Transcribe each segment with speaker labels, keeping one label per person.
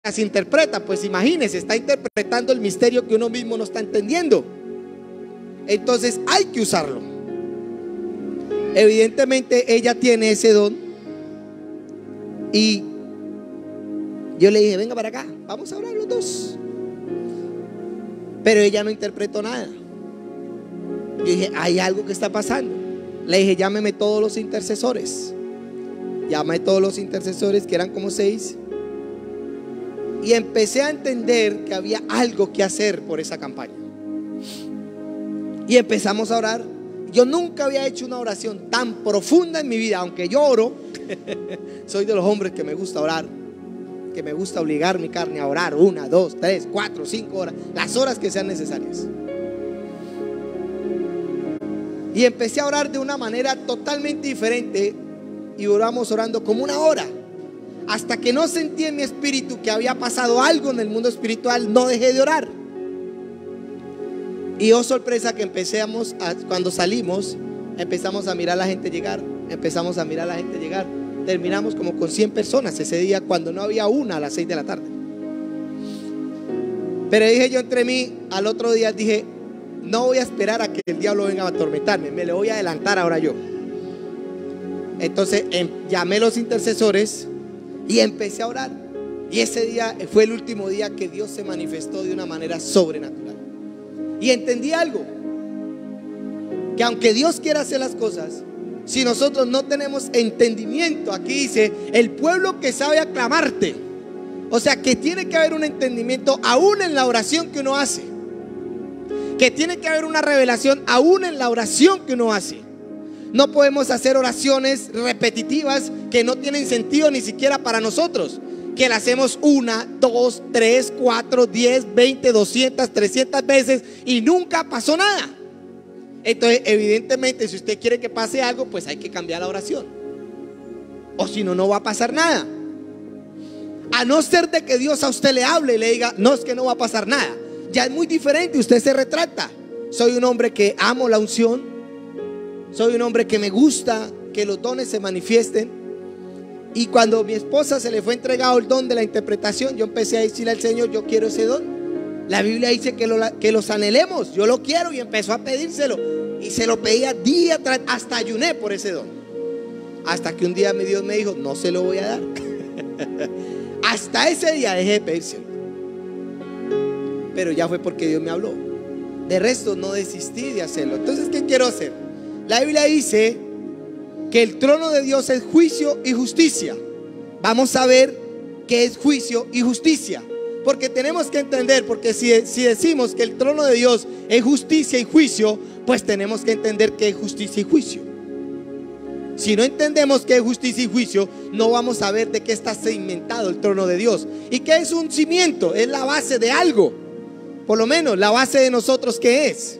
Speaker 1: las interpreta. Pues imagínese, está interpretando el misterio que uno mismo no está entendiendo. Entonces hay que usarlo. Evidentemente ella tiene ese don. Y yo le dije, venga para acá, vamos a hablar los dos. Pero ella no interpretó nada. Yo dije, hay algo que está pasando. Le dije, llámeme todos los intercesores. Llamé a todos los intercesores, que eran como 6. Y empecé a entender que había algo que hacer por esa campaña. Y empezamos a orar. Yo nunca había hecho una oración tan profunda en mi vida. Aunque yo oro, soy de los hombres que me gusta orar, que me gusta obligar mi carne a orar 1, 2, 3, 4, 5 horas, las horas que sean necesarias. Y empecé a orar de una manera totalmente diferente. Y oramos orando como 1 hora, hasta que no sentí en mi espíritu que había pasado algo en el mundo espiritual. No dejé de orar. Y oh sorpresa, que cuando salimos, empezamos a mirar a la gente llegar. Empezamos a mirar a la gente llegar. Terminamos como con 100 personas ese día, cuando no había una a las 6 de la tarde. Pero dije yo entre mí, al otro día dije, no voy a esperar a que el diablo venga a atormentarme, me le voy a adelantar ahora yo. Entonces llamé a los intercesores y empecé a orar. Y ese día fue el último día que Dios se manifestó de una manera sobrenatural. Y entendí algo, que aunque Dios quiera hacer las cosas, si nosotros no tenemos entendimiento, aquí dice, el pueblo que sabe aclamarte. O sea que tiene que haber un entendimiento aún en la oración que uno hace, que tiene que haber una revelación aún en la oración que uno hace. No podemos hacer oraciones repetitivas que no tienen sentido ni siquiera para nosotros, que la hacemos 1, 2, 3, 4, 10, 20, 200, 300 veces y nunca pasó nada. Entonces evidentemente, si usted quiere que pase algo, pues hay que cambiar la oración, o si no, no va a pasar nada. A no ser de que Dios a usted le hable y le diga, no, es que no va a pasar nada, ya es muy diferente. Usted se retracta. Soy un hombre que amo la unción. Soy un hombre que me gusta que los dones se manifiesten. Y cuando a mi esposa se le fue entregado el don de la interpretación, yo empecé a decirle al Señor, yo quiero ese don. La Biblia dice que los anhelemos. Yo lo quiero, y empezó a pedírselo. Y se lo pedía día tras, hasta ayuné por ese don. Hasta que un día Dios me dijo, no se lo voy a dar. Hasta ese día dejé de pedírselo. Pero ya fue porque Dios me habló. De resto no desistí de hacerlo. Entonces, ¿qué quiero hacer? La Biblia dice que el trono de Dios es juicio y justicia. Vamos a ver qué es juicio y justicia, porque tenemos que entender, porque si decimos que el trono de Dios es justicia y juicio, pues tenemos que entender qué es justicia y juicio. Si no entendemos qué es justicia y juicio, no vamos a ver de qué está cimentado el trono de Dios. ¿Y qué es un cimiento? Es la base de algo. Por lo menos la base de nosotros, ¿qué es?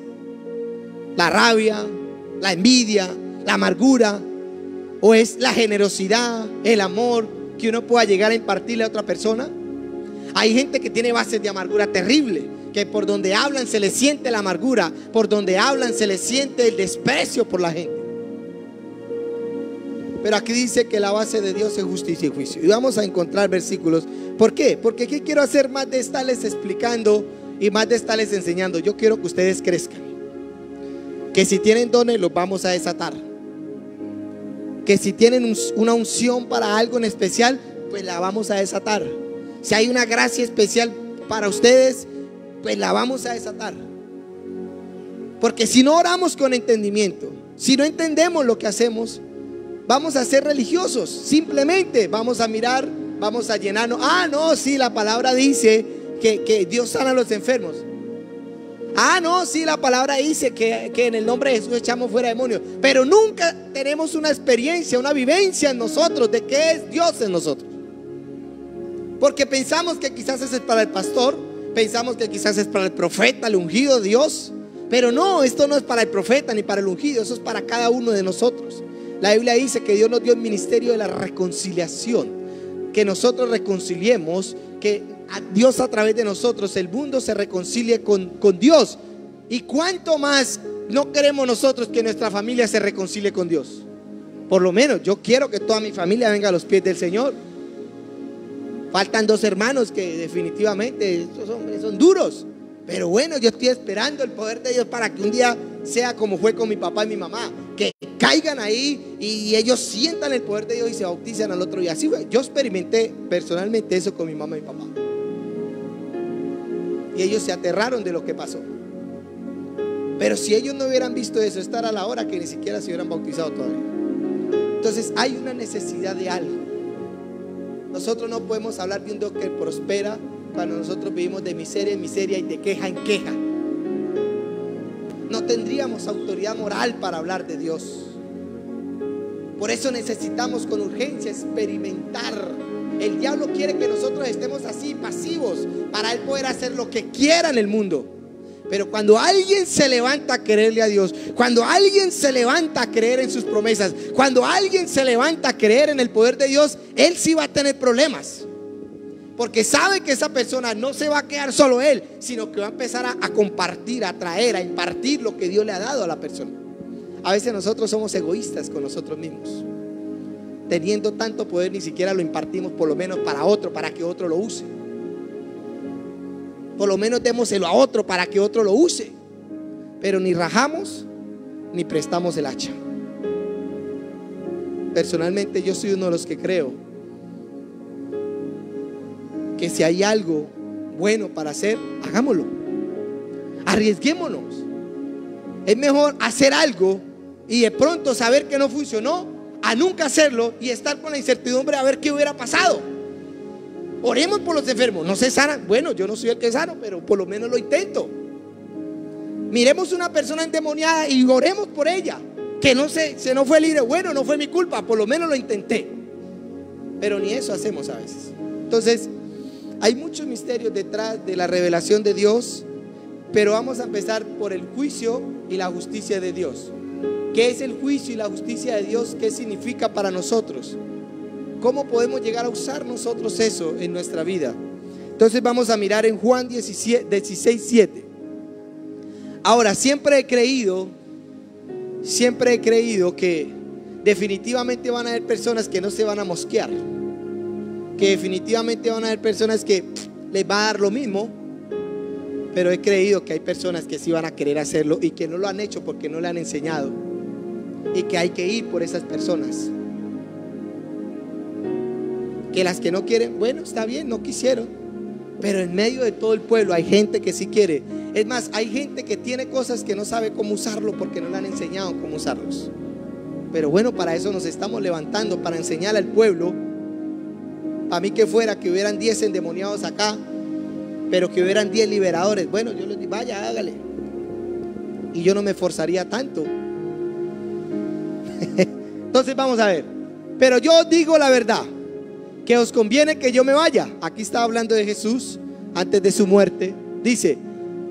Speaker 1: La rabia, la envidia, la amargura, o es la generosidad, el amor que uno pueda llegar a impartirle a otra persona. Hay gente que tiene bases de amargura terrible, que por donde hablan se le siente la amargura, por donde hablan se le siente el desprecio por la gente. Pero aquí dice que la base de Dios es justicia y juicio. Y vamos a encontrar versículos. ¿Por qué? Porque ¿qué quiero hacer más de estarles explicando y más de estarles enseñando? Yo quiero que ustedes crezcan. Que si tienen dones, los vamos a desatar. Que si tienen una unción para algo en especial, pues la vamos a desatar. Si hay una gracia especial para ustedes, pues la vamos a desatar. Porque si no oramos con entendimiento, si no entendemos lo que hacemos, vamos a ser religiosos. Simplemente vamos a mirar, vamos a llenarnos. Ah, no, sí, la palabra dice que Dios sana a los enfermos. Ah, no, sí, la palabra dice que en el nombre de Jesús echamos fuera demonios. Pero nunca tenemos una experiencia, una vivencia en nosotros de qué es Dios en nosotros. Porque pensamos que quizás ese es para el pastor, pensamos que quizás es para el profeta, el ungido de Dios. Pero no, esto no es para el profeta ni para el ungido, eso es para cada uno de nosotros. La Biblia dice que Dios nos dio el ministerio de la reconciliación, que nosotros reconciliemos, que Dios a través de nosotros el mundo se reconcilie con Dios. Y cuánto más no queremos nosotros que nuestra familia se reconcilie con Dios. Por lo menos yo quiero que toda mi familia venga a los pies del Señor. Faltan 2 hermanos que definitivamente estos hombres son duros. Pero bueno, yo estoy esperando el poder de Dios para que un día sea como fue con mi papá y mi mamá, que caigan ahí y ellos sientan el poder de Dios y se bautizan al otro día. Así fue. Yo experimenté personalmente eso con mi mamá y mi papá. Y ellos se aterraron de lo que pasó. Pero si ellos no hubieran visto eso, esta era la hora que ni siquiera se hubieran bautizado todavía. Entonces hay una necesidad de algo. Nosotros no podemos hablar de un Dios que prospera cuando nosotros vivimos de miseria en miseria y de queja en queja. No tendríamos autoridad moral para hablar de Dios. Por eso necesitamos con urgencia experimentar. El diablo quiere que nosotros estemos así pasivos para él poder hacer lo que quiera en el mundo. Pero cuando alguien se levanta a creerle a Dios, cuando alguien se levanta a creer en sus promesas, cuando alguien se levanta a creer en el poder de Dios, él sí va a tener problemas. Porque sabe que esa persona no se va a quedar solo él, sino que va a empezar a compartir, a traer, a impartir lo que Dios le ha dado a la persona. A veces nosotros somos egoístas con nosotros mismos. Teniendo tanto poder, ni siquiera lo impartimos por lo menos para otro, para que otro lo use. Por lo menos démoselo a otro para que otro lo use. Pero ni rajamos ni prestamos el hacha. Personalmente yo soy uno de los que creo que si hay algo bueno para hacer, hagámoslo. Arriesguémonos. Es mejor hacer algo y de pronto saber que no funcionó, a nunca hacerlo y estar con la incertidumbre a ver qué hubiera pasado. Oremos por los enfermos. No se sanan. Bueno, yo no soy el que sano, pero por lo menos lo intento. Miremos una persona endemoniada y oremos por ella, que no fue libre. Bueno, no fue mi culpa, por lo menos lo intenté. Pero ni eso hacemos a veces. Entonces hay muchos misterios detrás de la revelación de Dios, pero vamos a empezar por el juicio y la justicia de Dios. ¿Qué es el juicio y la justicia de Dios? ¿Qué significa para nosotros? ¿Cómo podemos llegar a usar nosotros eso en nuestra vida? Entonces vamos a mirar en Juan 16:7. Ahora, siempre he creído que definitivamente van a haber personas que no se van a mosquear, que definitivamente van a haber personas que les va a dar lo mismo, pero he creído que hay personas que sí van a querer hacerlo y que no lo han hecho porque no le han enseñado, y que hay que ir por esas personas. Que las que no quieren, bueno, está bien, no quisieron, pero en medio de todo el pueblo hay gente que sí quiere. Es más, hay gente que tiene cosas que no sabe cómo usarlo porque no le han enseñado cómo usarlos. Pero bueno, para eso nos estamos levantando, para enseñar al pueblo. A mí que fuera que hubieran 10 endemoniados acá, pero que hubieran 10 liberadores. Bueno, yo les digo, vaya, hágale. Y yo no me esforzaría tanto. Entonces vamos a ver. Pero yo os digo la verdad, que os conviene que yo me vaya. Aquí está hablando de Jesús antes de su muerte. Dice,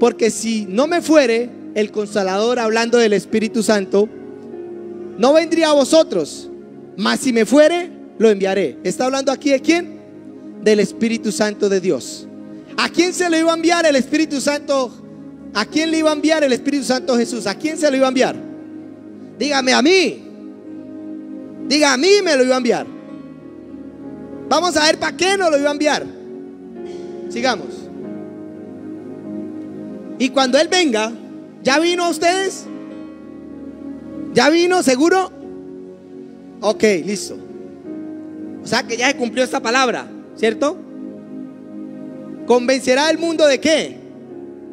Speaker 1: porque si no me fuere, el Consolador, hablando del Espíritu Santo, no vendría a vosotros, mas si me fuere, lo enviaré. Está hablando aquí de quién? Del Espíritu Santo de Dios. ¿A quién se le iba a enviar el Espíritu Santo? ¿A quién le iba a enviar el Espíritu Santo Jesús? ¿A quién se lo iba a enviar? Dígame a mí. Diga, a mí me lo iba a enviar. Vamos a ver para qué nos lo iba a enviar. Sigamos. Y cuando Él venga, ¿ya vino a ustedes? ¿Ya vino seguro? Ok, listo. O sea que ya se cumplió esta palabra, ¿cierto? ¿Convencerá al mundo de qué?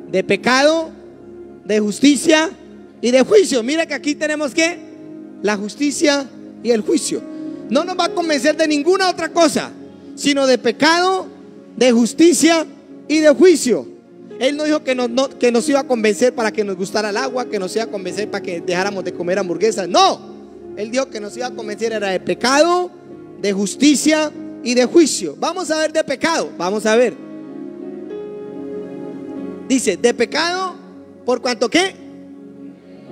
Speaker 1: De pecado, de justicia y de juicio. Mira que aquí tenemos ¿qué? La justicia y el juicio. No nos va a convencer de ninguna otra cosa, sino de pecado, de justicia y de juicio. Él no dijo que nos iba a convencer para que nos gustara el agua, que nos iba a convencer para que dejáramos de comer hamburguesas. No, Él dijo que nos iba a convencer era de pecado, de justicia y de juicio. Vamos a ver de pecado, vamos a ver. Dice, de pecado, por cuanto que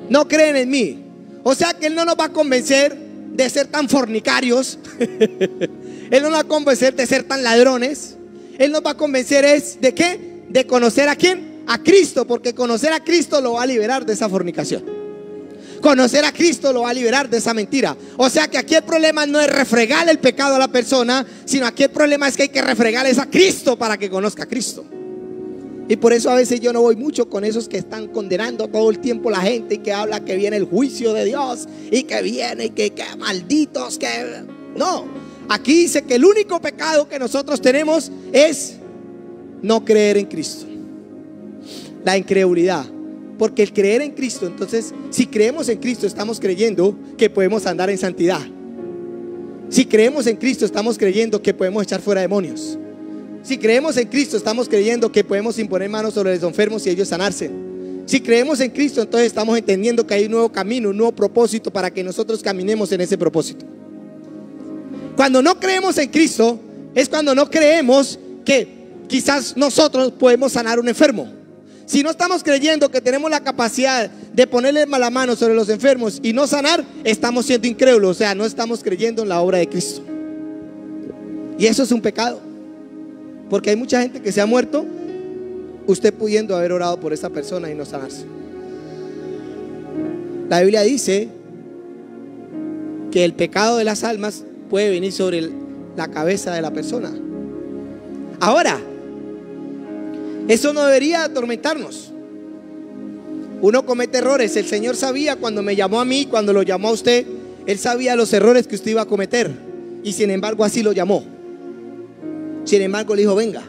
Speaker 1: no creen en mí. O sea que Él no nos va a convencer de ser tan fornicarios. Él no nos va a convencer de ser tan ladrones. Él nos va a convencer es de qué? De conocer a quién, a Cristo, porque conocer a Cristo lo va a liberar de esa fornicación. Conocer a Cristo lo va a liberar de esa mentira. O sea que aquí el problema no es refregar el pecado a la persona, sino aquí el problema es que hay que refregarles a Cristo para que conozca a Cristo. Y por eso a veces yo no voy mucho con esos que están condenando todo el tiempo a la gente y que habla que viene el juicio de Dios y que viene y que malditos, que no. Aquí dice que el único pecado que nosotros tenemos es no creer en Cristo, la incredulidad. Porque el creer en Cristo, entonces, si creemos en Cristo, estamos creyendo que podemos andar en santidad. Si creemos en Cristo, estamos creyendo que podemos echar fuera demonios. Si creemos en Cristo, estamos creyendo que podemos imponer manos sobre los enfermos y ellos sanarse. Si creemos en Cristo, entonces estamos entendiendo que hay un nuevo camino, un nuevo propósito para que nosotros caminemos en ese propósito. Cuando no creemos en Cristo, es cuando no creemos que quizás nosotros podemos sanar a un enfermo. Si no estamos creyendo que tenemos la capacidad de ponerle la mano sobre los enfermos y no sanar, estamos siendo incrédulos, o sea, no estamos creyendo en la obra de Cristo. Y eso es un pecado, porque hay mucha gente que se ha muerto, usted pudiendo haber orado por esa persona y no sanarse. La Biblia dice que el pecado de las almas puede venir sobre la cabeza de la persona. Ahora, eso no debería atormentarnos. Uno comete errores. El Señor sabía cuando me llamó a mí, cuando lo llamó a usted, Él sabía los errores que usted iba a cometer. Y sin embargo así lo llamó. Sin embargo le dijo, venga.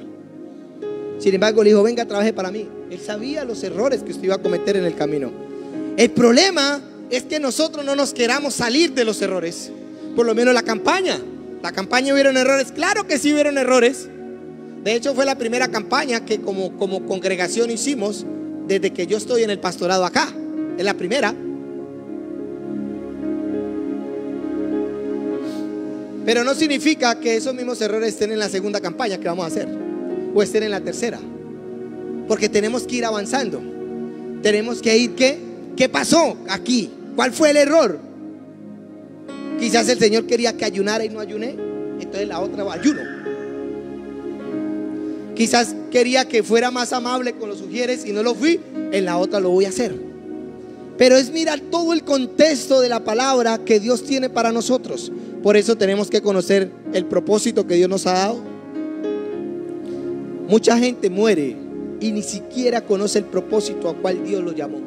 Speaker 1: Sin embargo le dijo, venga, trabaje para mí. Él sabía los errores que usted iba a cometer en el camino. El problema es que nosotros no nos queramos salir de los errores. Por lo menos la campaña hubieron errores. Claro que sí hubieron errores. De hecho fue la primera campaña que como congregación hicimos desde que yo estoy en el pastorado acá. Es la primera. Pero no significa que esos mismos errores estén en la segunda campaña que vamos a hacer o estén en la tercera. Porque tenemos que ir avanzando. Tenemos que ir, ¿qué pasó aquí? ¿Cuál fue el error? Quizás el Señor quería que ayunara y no ayuné, entonces la otra ayuno. Quizás quería que fuera más amable con los sugieres y no lo fui, en la otra lo voy a hacer. Pero es mirar todo el contexto de la palabra que Dios tiene para nosotros. Por eso tenemos que conocer el propósito que Dios nos ha dado. Mucha gente muere y ni siquiera conoce el propósito a cual Dios lo llamó.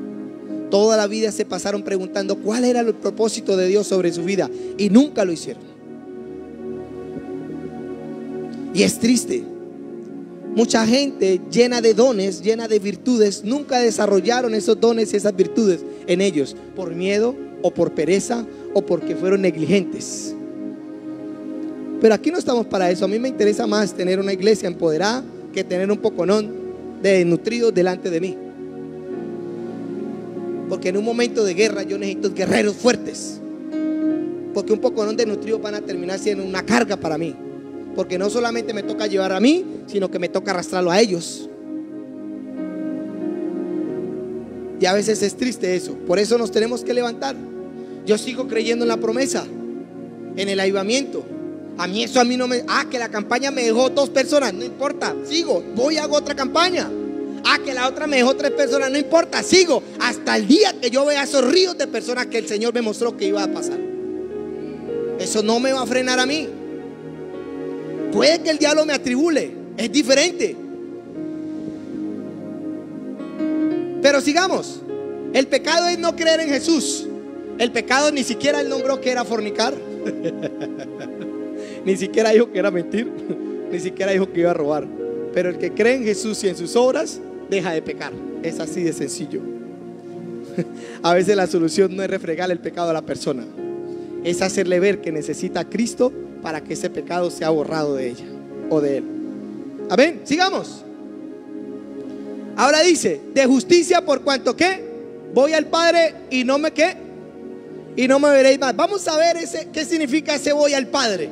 Speaker 1: Toda la vida se pasaron preguntando cuál era el propósito de Dios sobre su vida y nunca lo hicieron. Y es triste. Mucha gente llena de dones, llena de virtudes, nunca desarrollaron esos dones y esas virtudes en ellos, por miedo o por pereza o porque fueron negligentes. Pero aquí no estamos para eso. A mí me interesa más tener una iglesia empoderada que tener un poconón de desnutridos delante de mí. Porque en un momento de guerra yo necesito guerreros fuertes. Porque un poconón de desnutridos van a terminar siendo una carga para mí. Porque no solamente me toca llevar a mí, sino que me toca arrastrarlo a ellos. Y a veces es triste eso. Por eso nos tenemos que levantar. Yo sigo creyendo en la promesa, en el avivamiento. A mí no me... que la campaña me dejó 2 personas, no importa, sigo, voy y hago otra campaña. Que la otra me dejó 3 personas, no importa, sigo hasta el día que yo vea esos ríos de personas que el Señor me mostró que iba a pasar. Eso no me va a frenar a mí. Puede que el diablo me atribule, es diferente. Pero sigamos. El pecado es no creer en Jesús. El pecado ni siquiera él nombró que era fornicar. Ni siquiera dijo que era mentir. Ni siquiera dijo que iba a robar. Pero el que cree en Jesús y en sus obras deja de pecar. Es así de sencillo. A veces la solución no es refregar el pecado a la persona, es hacerle ver que necesita a Cristo para que ese pecado sea borrado de ella o de él. Amén, sigamos. Ahora dice, de justicia por cuanto que voy al Padre y no me y no me veréis más. Vamos a ver qué significa ese voy al Padre.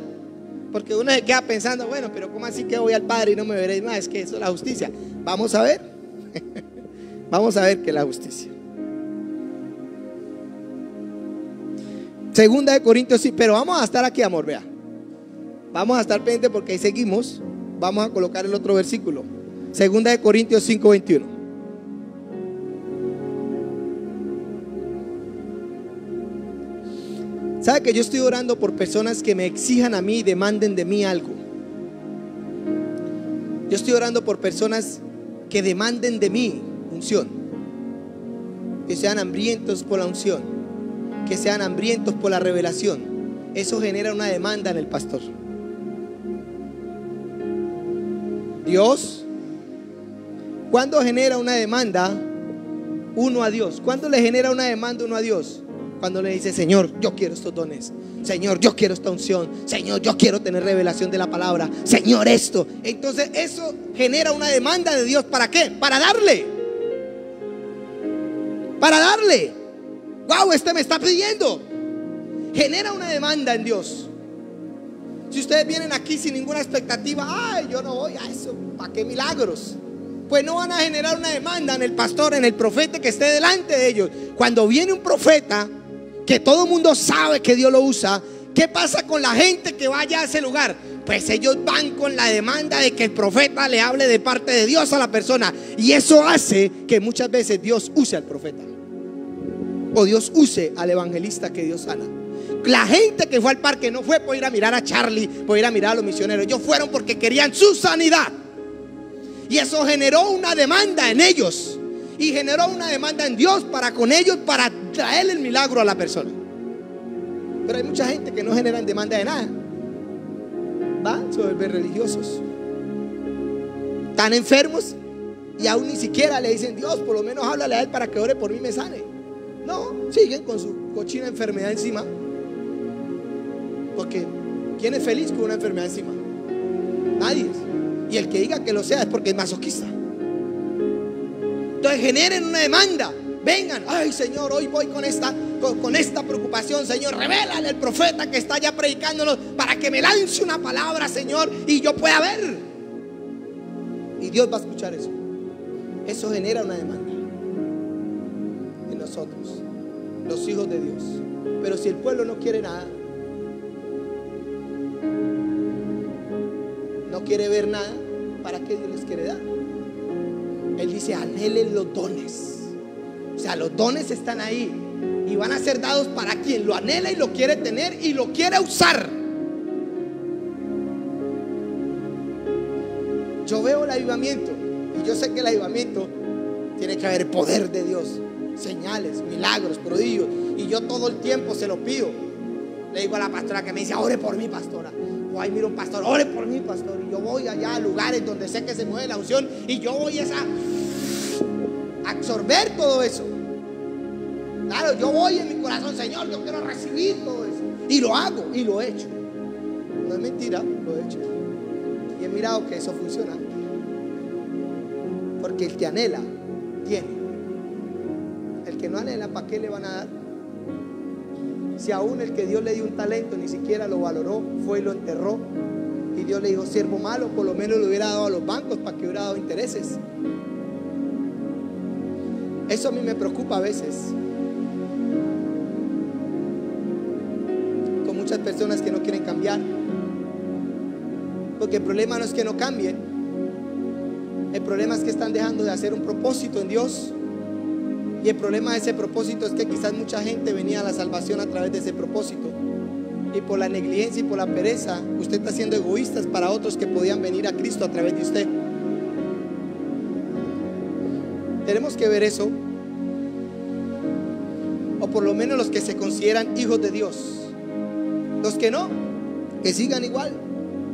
Speaker 1: Porque uno se queda pensando, bueno, pero ¿cómo así que voy al Padre y no me veréis más? Es que eso es la justicia. Vamos a ver. Vamos a ver qué es la justicia. Segunda de Corintios, sí, pero vamos a estar aquí, amor, vea. Vamos a estar pendientes porque ahí seguimos. Vamos a colocar el otro versículo. Segunda de Corintios 5:21. ¿Sabe que yo estoy orando por personas que me exijan a mí y demanden de mí algo? Yo estoy orando por personas que demanden de mí unción, que sean hambrientos por la unción, que sean hambrientos por la revelación. Eso genera una demanda en el pastor. Dios, ¿cuándo genera una demanda uno a Dios? ¿Cuándo le genera una demanda uno a Dios? Cuando le dice: Señor, yo quiero estos dones. Señor, yo quiero esta unción. Señor, yo quiero tener revelación de la palabra. Señor, esto. Entonces eso genera una demanda de Dios. ¿Para qué? Para darle. Para darle. Wow, este me está pidiendo. Genera una demanda en Dios. Si ustedes vienen aquí sin ninguna expectativa, ay, yo no voy a eso, ¿para qué milagros? Pues no van a generar una demanda en el pastor, en el profeta que esté delante de ellos. Cuando viene un profeta que todo el mundo sabe que Dios lo usa, ¿qué pasa con la gente que vaya a ese lugar? Pues ellos van con la demanda de que el profeta le hable de parte de Dios a la persona. Y eso hace que muchas veces Dios use al profeta, o Dios use al evangelista que Dios sana. La gente que fue al parque no fue por ir a mirar a Charlie, por ir a mirar a los misioneros. Ellos fueron porque querían su sanidad. Y eso generó una demanda en ellos, y generó una demanda en Dios para con ellos, para traer el milagro a la persona. Pero hay mucha gente que no generan demanda de nada. Van a volver religiosos, están enfermos y aún ni siquiera le dicen: Dios, por lo menos háblale a él para que ore por mí y me sane. No, siguen con su cochina enfermedad encima. Porque ¿quién es feliz con una enfermedad encima? Nadie. Y el que diga que lo sea es porque es masoquista. Entonces generen una demanda. Vengan, ay Señor, hoy voy con esta preocupación. Señor, revélale al profeta que está ya predicándonos para que me lance una palabra, Señor, y yo pueda ver. Y Dios va a escuchar eso. Eso genera una demanda en nosotros, los hijos de Dios. Pero si el pueblo no quiere nada, no quiere ver nada, ¿para qué Dios les quiere dar? Él dice: anhelen los dones. O sea, los dones están ahí y van a ser dados para quien lo anhela y lo quiere tener y lo quiere usar. Yo veo el avivamiento y yo sé que el avivamiento tiene que haber poder de Dios, señales, milagros, prodigios, y yo todo el tiempo se lo pido. Le digo a la pastora que me dice: ore por mí, pastora. O ahí miro un pastor: ore por mí, pastor. Y yo voy allá a lugares donde sé que se mueve la unción, y yo voy a absorber todo eso. Claro, yo voy en mi corazón: Señor, yo quiero recibir todo eso. Y lo hago y lo he hecho. No es mentira, lo he hecho. Y he mirado que eso funciona. Porque el que anhela, tiene. El que no anhela, ¿para qué le van a dar? Si aún el que Dios le dio un talento ni siquiera lo valoró, fue y lo enterró, y Dios le dijo: siervo malo, por lo menos lo hubiera dado a los bancos para que hubiera dado intereses. Eso a mí me preocupa a veces, con muchas personas que no quieren cambiar. Porque el problema no es que no cambien, el problema es que están dejando de hacer un propósito en Dios. Y el problema de ese propósito es que quizás mucha gente venía a la salvación a través de ese propósito, y por la negligencia y por la pereza, usted está siendo egoístas para otros que podían venir a Cristo a través de usted. Tenemos que ver eso. O por lo menos los que se consideran hijos de Dios. Los que no, que sigan igual.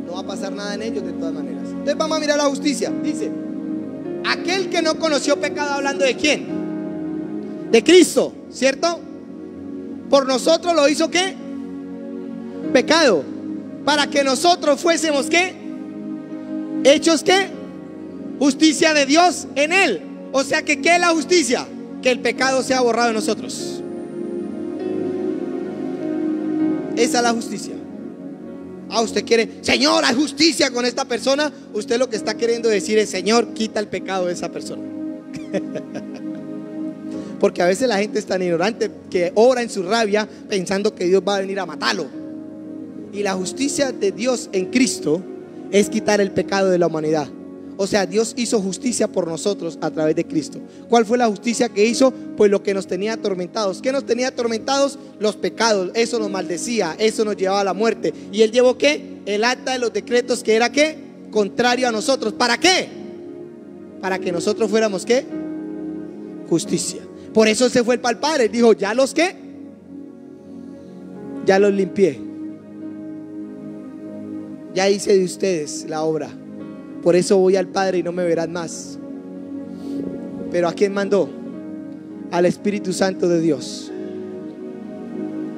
Speaker 1: No va a pasar nada en ellos de todas maneras. Entonces vamos a mirar la justicia. Dice: aquel que no conoció pecado, hablando de quién, de Cristo, ¿cierto? Por nosotros lo hizo ¿qué? Pecado, para que nosotros fuésemos ¿qué? Hechos ¿qué? Justicia de Dios en él. O sea que ¿qué es la justicia? Que el pecado sea borrado de nosotros. Esa es la justicia. Usted quiere: Señor, hay justicia con esta persona. Usted lo que está queriendo decir es: Señor, quita el pecado de esa persona. Porque a veces la gente es tan ignorante que ora en su rabia pensando que Dios va a venir a matarlo. Y la justicia de Dios en Cristo es quitar el pecado de la humanidad. O sea, Dios hizo justicia por nosotros a través de Cristo. ¿Cuál fue la justicia que hizo? Pues lo que nos tenía atormentados. ¿Qué nos tenía atormentados? Los pecados. Eso nos maldecía, eso nos llevaba a la muerte. ¿Y Él llevó qué? El acta de los decretos, que era ¿qué? Contrario a nosotros. ¿Para qué? Para que nosotros fuéramos ¿qué? Justicia. Por eso se fue para el Padre. Dijo, ¿ya los qué? Ya los limpié. Ya hice de ustedes la obra. Por eso voy al Padre y no me verán más. Pero ¿a quién mandó? Al Espíritu Santo de Dios.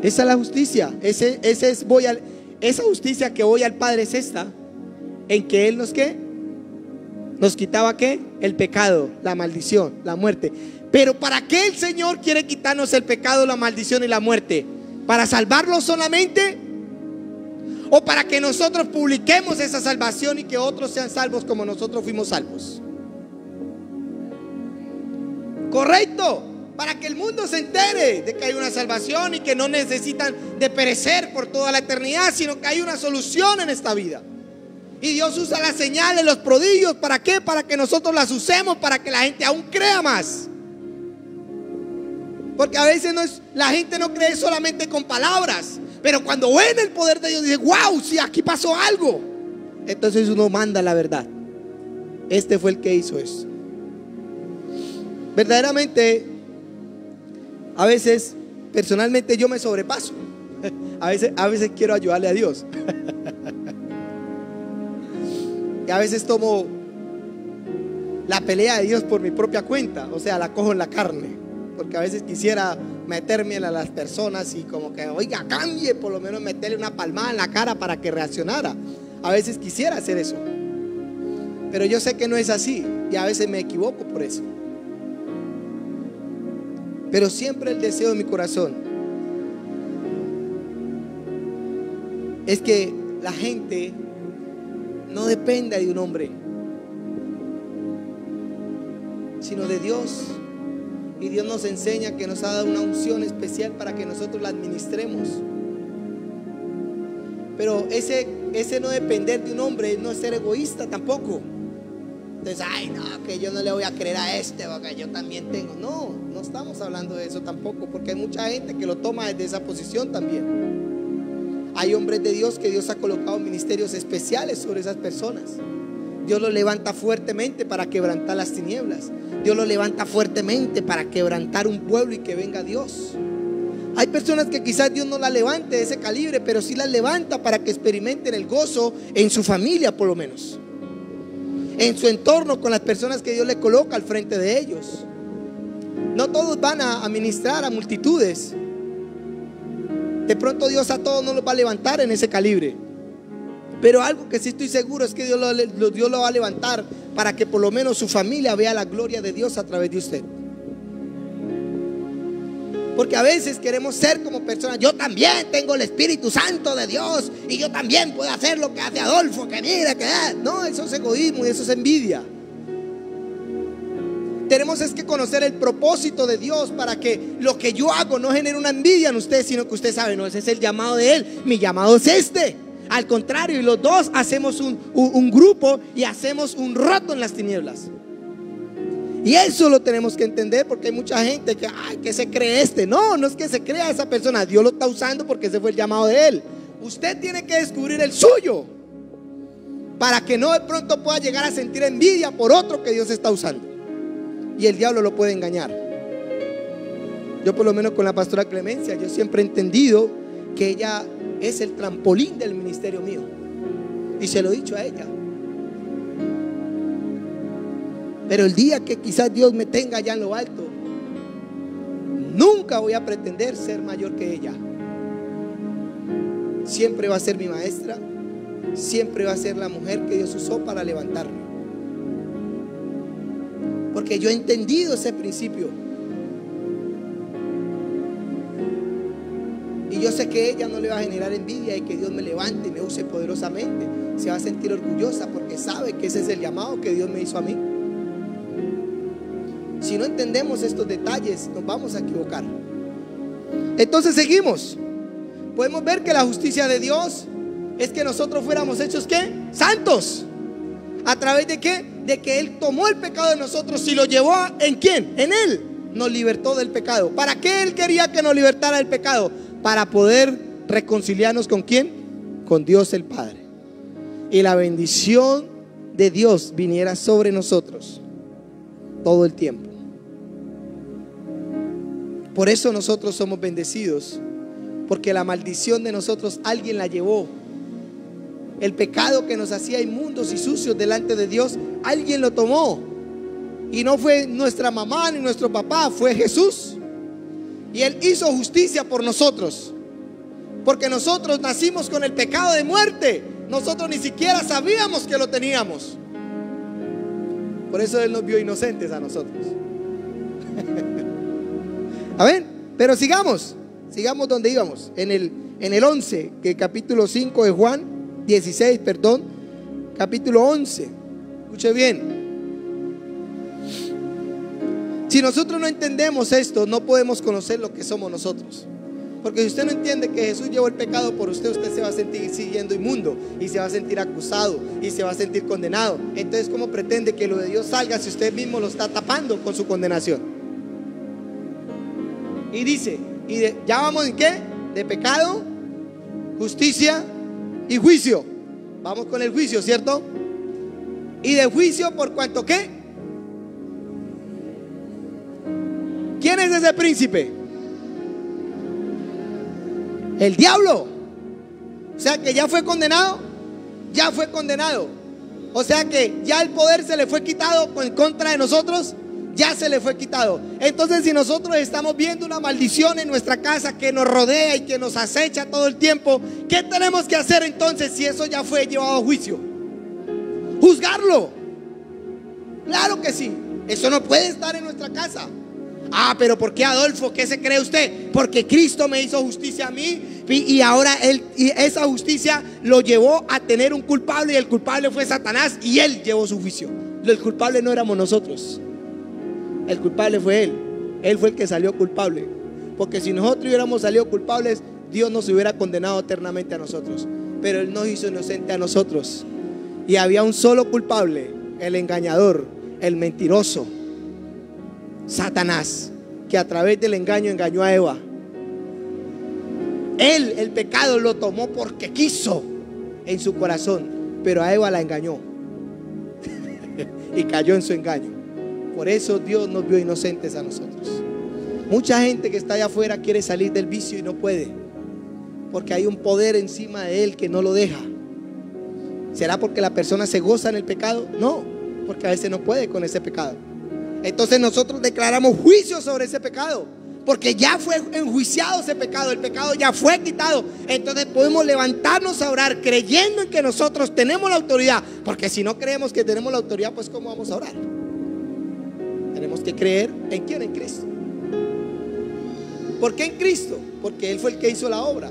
Speaker 1: Esa es la justicia. Esa justicia que voy al Padre es esta, en que Él nos ¿qué? Nos quitaba ¿qué? El pecado, la maldición, la muerte. Pero ¿para qué el Señor quiere quitarnos el pecado, la maldición y la muerte? ¿Para salvarlos solamente? ¿O para que nosotros publiquemos esa salvación y que otros sean salvos como nosotros fuimos salvos? Correcto. Para que el mundo se entere de que hay una salvación y que no necesitan de perecer por toda la eternidad, sino que hay una solución en esta vida. Y Dios usa las señales, los prodigios. ¿Para qué? Para que nosotros las usemos, para que la gente aún crea más. Porque a veces la gente no cree solamente con palabras, pero cuando ven el poder de Dios, dice, wow, sí, aquí pasó algo. Entonces uno manda la verdad. Este fue el que hizo eso. Verdaderamente, a veces, personalmente yo me sobrepaso. A veces quiero ayudarle a Dios. Y a veces tomo la pelea de Dios por mi propia cuenta. O sea, la cojo en la carne. Porque a veces quisiera meterme a las personas y como que, oiga, cambie, por lo menos meterle una palmada en la cara para que reaccionara. A veces quisiera hacer eso, pero yo sé que no es así y a veces me equivoco por eso. Pero siempre el deseo de mi corazón es que la gente no dependa de un hombre, sino de Dios. Y Dios nos enseña que nos ha dado una unción especial para que nosotros la administremos. Pero ese no depender de un hombre no es ser egoísta tampoco. Entonces, ay no, que yo no le voy a creer a este porque yo también tengo. No estamos hablando de eso tampoco, porque hay mucha gente que lo toma desde esa posición también. Hay hombres de Dios que Dios ha colocado ministerios especiales sobre esas personas. Dios los levanta fuertemente para quebrantar las tinieblas. Dios los levanta fuertemente para quebrantar un pueblo y que venga Dios. Hay personas que quizás Dios no las levante de ese calibre, pero sí las levanta para que experimenten el gozo en su familia, por lo menos, en su entorno, con las personas que Dios le coloca al frente de ellos. No todos van a ministrar a multitudes. De pronto Dios a todos no los va a levantar en ese calibre. Pero algo que sí estoy seguro es que Dios lo va a levantar para que por lo menos su familia vea la gloria de Dios a través de usted. Porque a veces queremos ser como personas. Yo también tengo el Espíritu Santo de Dios y yo también puedo hacer lo que hace Adolfo, que mira, que no, eso es egoísmo y eso es envidia. Tenemos es que conocer el propósito de Dios para que lo que yo hago no genere una envidia en usted, sino que usted sabe, no, ese es el llamado de Él. Mi llamado es este. Al contrario, y los dos hacemos un grupo y hacemos un roto en las tinieblas. Y eso lo tenemos que entender, porque hay mucha gente que se cree No es que se crea esa persona. Dios lo está usando porque ese fue el llamado de Él. Usted tiene que descubrir el suyo, para que no de pronto pueda llegar a sentir envidia por otro que Dios está usando. Y el diablo lo puede engañar. Yo por lo menos con la pastora Clemencia, yo siempre he entendido que ella es el trampolín del ministerio mío. Y se lo he dicho a ella. Pero el día que quizás Dios me tenga allá en lo alto, nunca voy a pretender ser mayor que ella. Siempre va a ser mi maestra. Siempre va a ser la mujer que Dios usó para levantarme. Porque yo he entendido ese principio. Y yo sé que ella no le va a generar envidia y que Dios me levante y me use poderosamente. Se va a sentir orgullosa porque sabe que ese es el llamado que Dios me hizo a mí. Si no entendemos estos detalles, nos vamos a equivocar. Entonces seguimos. Podemos ver que la justicia de Dios es que nosotros fuéramos hechos ¿qué? Santos. ¿A través de qué? De que Él tomó el pecado de nosotros y lo llevó ¿en quién? En Él. Nos libertó del pecado. ¿Para qué Él quería que nos libertara del pecado? Para poder reconciliarnos ¿con quién? Con Dios el Padre. Y la bendición de Dios viniera sobre nosotros todo el tiempo. Por eso nosotros somos bendecidos, porque la maldición de nosotros alguien la llevó. El pecado que nos hacía inmundos y sucios delante de Dios, alguien lo tomó. Y no fue nuestra mamá ni nuestro papá, fue Jesús. Y Él hizo justicia por nosotros, porque nosotros nacimos con el pecado de muerte. Nosotros ni siquiera sabíamos que lo teníamos. Por eso Él nos vio inocentes a nosotros. Amén. Pero sigamos donde íbamos. En el 11, que el capítulo 5 de Juan 16, perdón, capítulo 11. Escuche bien. Si nosotros no entendemos esto, no podemos conocer lo que somos nosotros. Porque si usted no entiende que Jesús llevó el pecado por usted, usted se va a sentir siguiendo inmundo y se va a sentir acusado y se va a sentir condenado. Entonces, ¿cómo pretende que lo de Dios salga si usted mismo lo está tapando con su condenación? Y dice, ¿ya vamos en qué? De pecado, justicia y juicio. Vamos con el juicio, ¿cierto? Y de juicio por cuanto ¿qué? ¿Quién es ese príncipe? El diablo. O sea que ya fue condenado. Ya fue condenado. O sea que ya el poder se le fue quitado en contra de nosotros. Ya se le fue quitado. Entonces, si nosotros estamos viendo una maldición en nuestra casa que nos rodea y que nos acecha todo el tiempo, ¿qué tenemos que hacer entonces si eso ya fue llevado a juicio? Juzgarlo. Claro que sí. Eso no puede estar en nuestra casa. Ah, pero ¿por qué, Adolfo? ¿Qué se cree usted? Porque Cristo me hizo justicia a mí y ahora y esa justicia lo llevó a tener un culpable, y el culpable fue Satanás y él llevó su juicio. El culpable no éramos nosotros. El culpable fue él. Él fue el que salió culpable. Porque si nosotros hubiéramos salido culpables, Dios nos hubiera condenado eternamente a nosotros. Pero Él nos hizo inocente a nosotros. Y había un solo culpable: el engañador, el mentiroso, Satanás, que a través del engaño engañó a Eva. Él, el pecado, lo tomó porque quiso en su corazón, pero a Eva la engañó y cayó en su engaño. Por eso Dios nos vio inocentes a nosotros. Mucha gente que está allá afuera quiere salir del vicio y no puede, porque hay un poder encima de él que no lo deja. ¿Será porque la persona se goza en el pecado? No, porque a veces no puede con ese pecado. Entonces nosotros declaramos juicio sobre ese pecado, porque ya fue enjuiciado ese pecado. El pecado ya fue quitado. Entonces podemos levantarnos a orar creyendo en que nosotros tenemos la autoridad. Porque si no creemos que tenemos la autoridad, pues ¿cómo vamos a orar? Tenemos que creer ¿en quién? En Cristo. ¿Por qué en Cristo? Porque Él fue el que hizo la obra.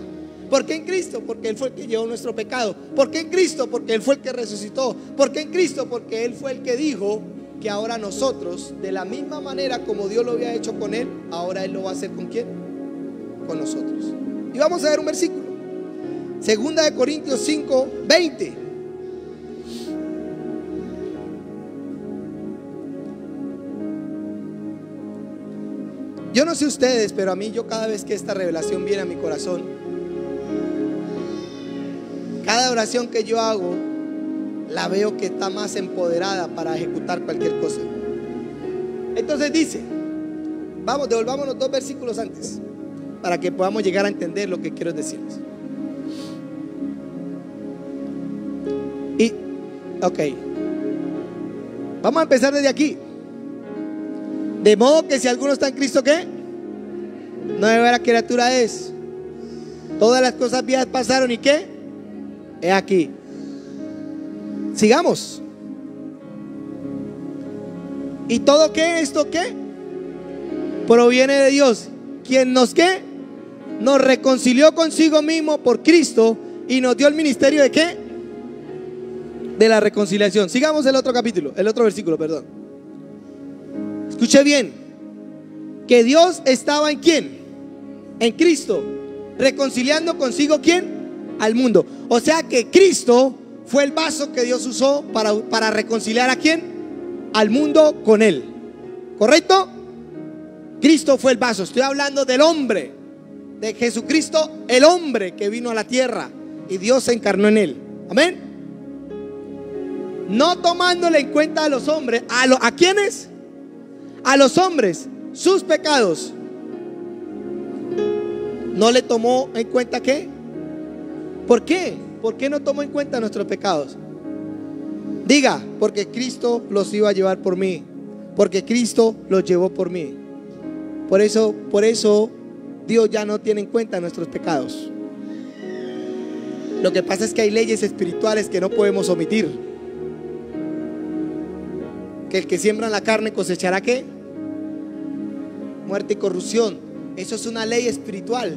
Speaker 1: ¿Por qué en Cristo? Porque Él fue el que llevó nuestro pecado. ¿Por qué en Cristo? Porque Él fue el que resucitó. ¿Por qué en Cristo? Porque Él fue el que dijo que ahora nosotros, de la misma manera como Dios lo había hecho con Él, ahora Él lo va a hacer ¿con quién? Con nosotros. Y vamos a ver un versículo. Segunda de Corintios 5, 20. Yo no sé ustedes, pero a mí, yo cada vez que esta revelación viene a mi corazón, cada oración que yo hago, la veo que está más empoderada para ejecutar cualquier cosa. Entonces dice, vamos, devolvámonos 2 versículos antes, para que podamos llegar a entender lo que quiero decirles. Y, ok, vamos a empezar desde aquí. De modo que si alguno está en Cristo, ¿qué? Nueva criatura es. Todas las cosas viejas pasaron, ¿y qué? He aquí. Sigamos. ¿Y todo qué? ¿Esto qué? Proviene de Dios, quien nos ¿qué? Nos reconcilió consigo mismo por Cristo y nos dio el ministerio de ¿qué? De la reconciliación. Sigamos el otro capítulo, el otro versículo, perdón. Escuche bien, que Dios estaba ¿en quién? En Cristo, reconciliando consigo ¿quién? Al mundo. O sea que Cristo fue el vaso que Dios usó para reconciliar ¿a quién? Al mundo con Él. ¿Correcto? Cristo fue el vaso. Estoy hablando del hombre, de Jesucristo, el hombre que vino a la tierra y Dios se encarnó en Él. Amén. No tomándole en cuenta a los hombres. ¿A quiénes? A los hombres, sus pecados. ¿No le tomó en cuenta qué? ¿Por qué? ¿Por qué no tomó en cuenta nuestros pecados? Diga, porque Cristo los iba a llevar por mí. Porque Cristo los llevó por mí. Por eso Dios ya no tiene en cuenta nuestros pecados. Lo que pasa es que hay leyes espirituales que no podemos omitir. Que el que siembra en la carne cosechará ¿qué? Muerte y corrupción. Eso es una ley espiritual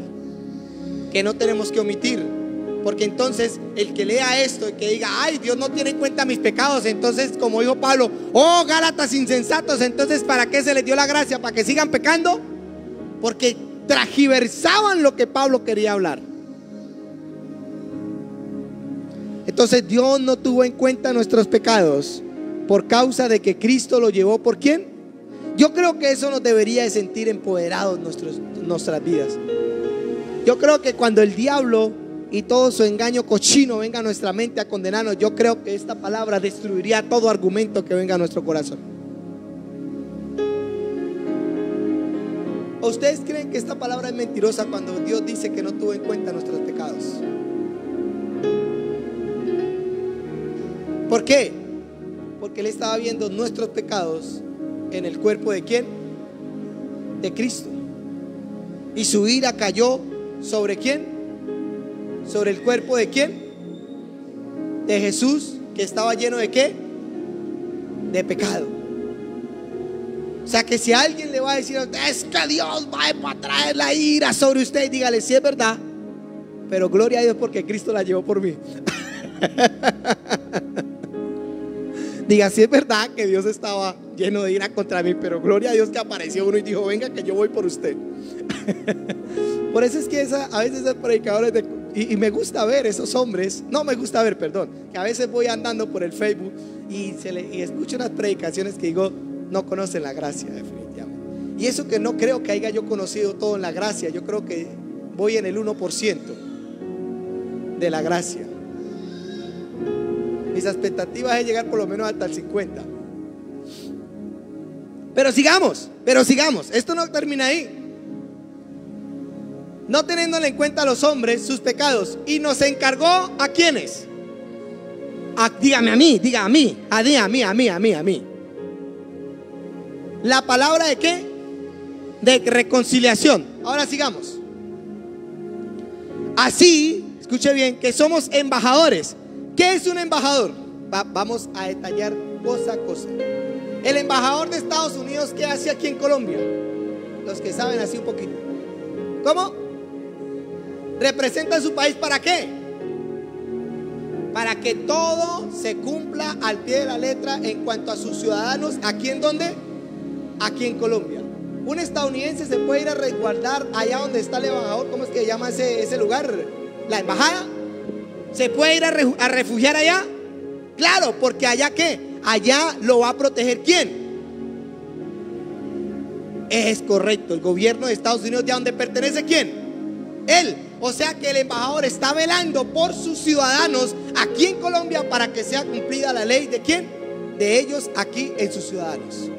Speaker 1: que no tenemos que omitir. Porque entonces el que lea esto y que diga, ay, Dios no tiene en cuenta mis pecados, entonces como dijo Pablo, oh Gálatas insensatos, entonces ¿para qué se les dio la gracia? ¿Para que sigan pecando? Porque tragiversaban lo que Pablo quería hablar. Entonces Dios no tuvo en cuenta nuestros pecados por causa de que Cristo lo llevó. ¿Por quién? Yo creo que eso nos debería de sentir empoderados nuestras vidas. Yo creo que cuando el diablo y todo su engaño cochino venga a nuestra mente a condenarnos, yo creo que esta palabra destruiría todo argumento que venga a nuestro corazón. ¿O ustedes creen que esta palabra es mentirosa cuando Dios dice que no tuvo en cuenta nuestros pecados? ¿Por qué? Porque Él estaba viendo nuestros pecados en el cuerpo ¿de quién? De Cristo. Y su ira cayó ¿sobre quién? Sobre el cuerpo ¿de quién? De Jesús, que estaba lleno ¿de qué? De pecado. O sea que si alguien le va a decir, es que Dios va a traer la ira sobre usted, dígale, sí es verdad, pero gloria a Dios porque Cristo la llevó por mí. Diga, sí es verdad que Dios estaba lleno de ira contra mí, pero gloria a Dios que apareció uno y dijo, venga que yo voy por usted. Por eso es que a veces esos predicadores y me gusta ver esos hombres, no me gusta ver, perdón, que a veces voy andando por el Facebook y escucho unas predicaciones que digo, no conocen la gracia definitivamente. Y eso que no creo que haya yo conocido todo en la gracia, yo creo que voy en el 1% de la gracia. Mis expectativas es llegar por lo menos hasta el 50%. Pero sigamos, esto no termina ahí. No teniéndole en cuenta a los hombres sus pecados, y nos encargó ¿a quiénes? Dígame a mí. La palabra ¿de qué? De reconciliación. Ahora sigamos. Así, escuche bien, que somos embajadores. ¿Qué es un embajador? Vamos a detallar cosa a cosa. El embajador de Estados Unidos, ¿qué hace aquí en Colombia? Los que saben así un poquito. ¿Cómo? ¿Representa a su país para qué? Para que todo se cumpla al pie de la letra en cuanto a sus ciudadanos. ¿Aquí en dónde? Aquí en Colombia. Un estadounidense se puede ir a resguardar allá donde está el embajador. ¿Cómo es que se llama ese lugar? La embajada. ¿Se puede ir a refugiar allá? Claro, porque allá ¿qué? Allá lo va a proteger ¿quién? Es correcto, el gobierno de Estados Unidos. ¿De dónde pertenece quién? Él. O sea que el embajador está velando por sus ciudadanos aquí en Colombia para que sea cumplida la ley ¿de quién? De ellos aquí en sus ciudadanos.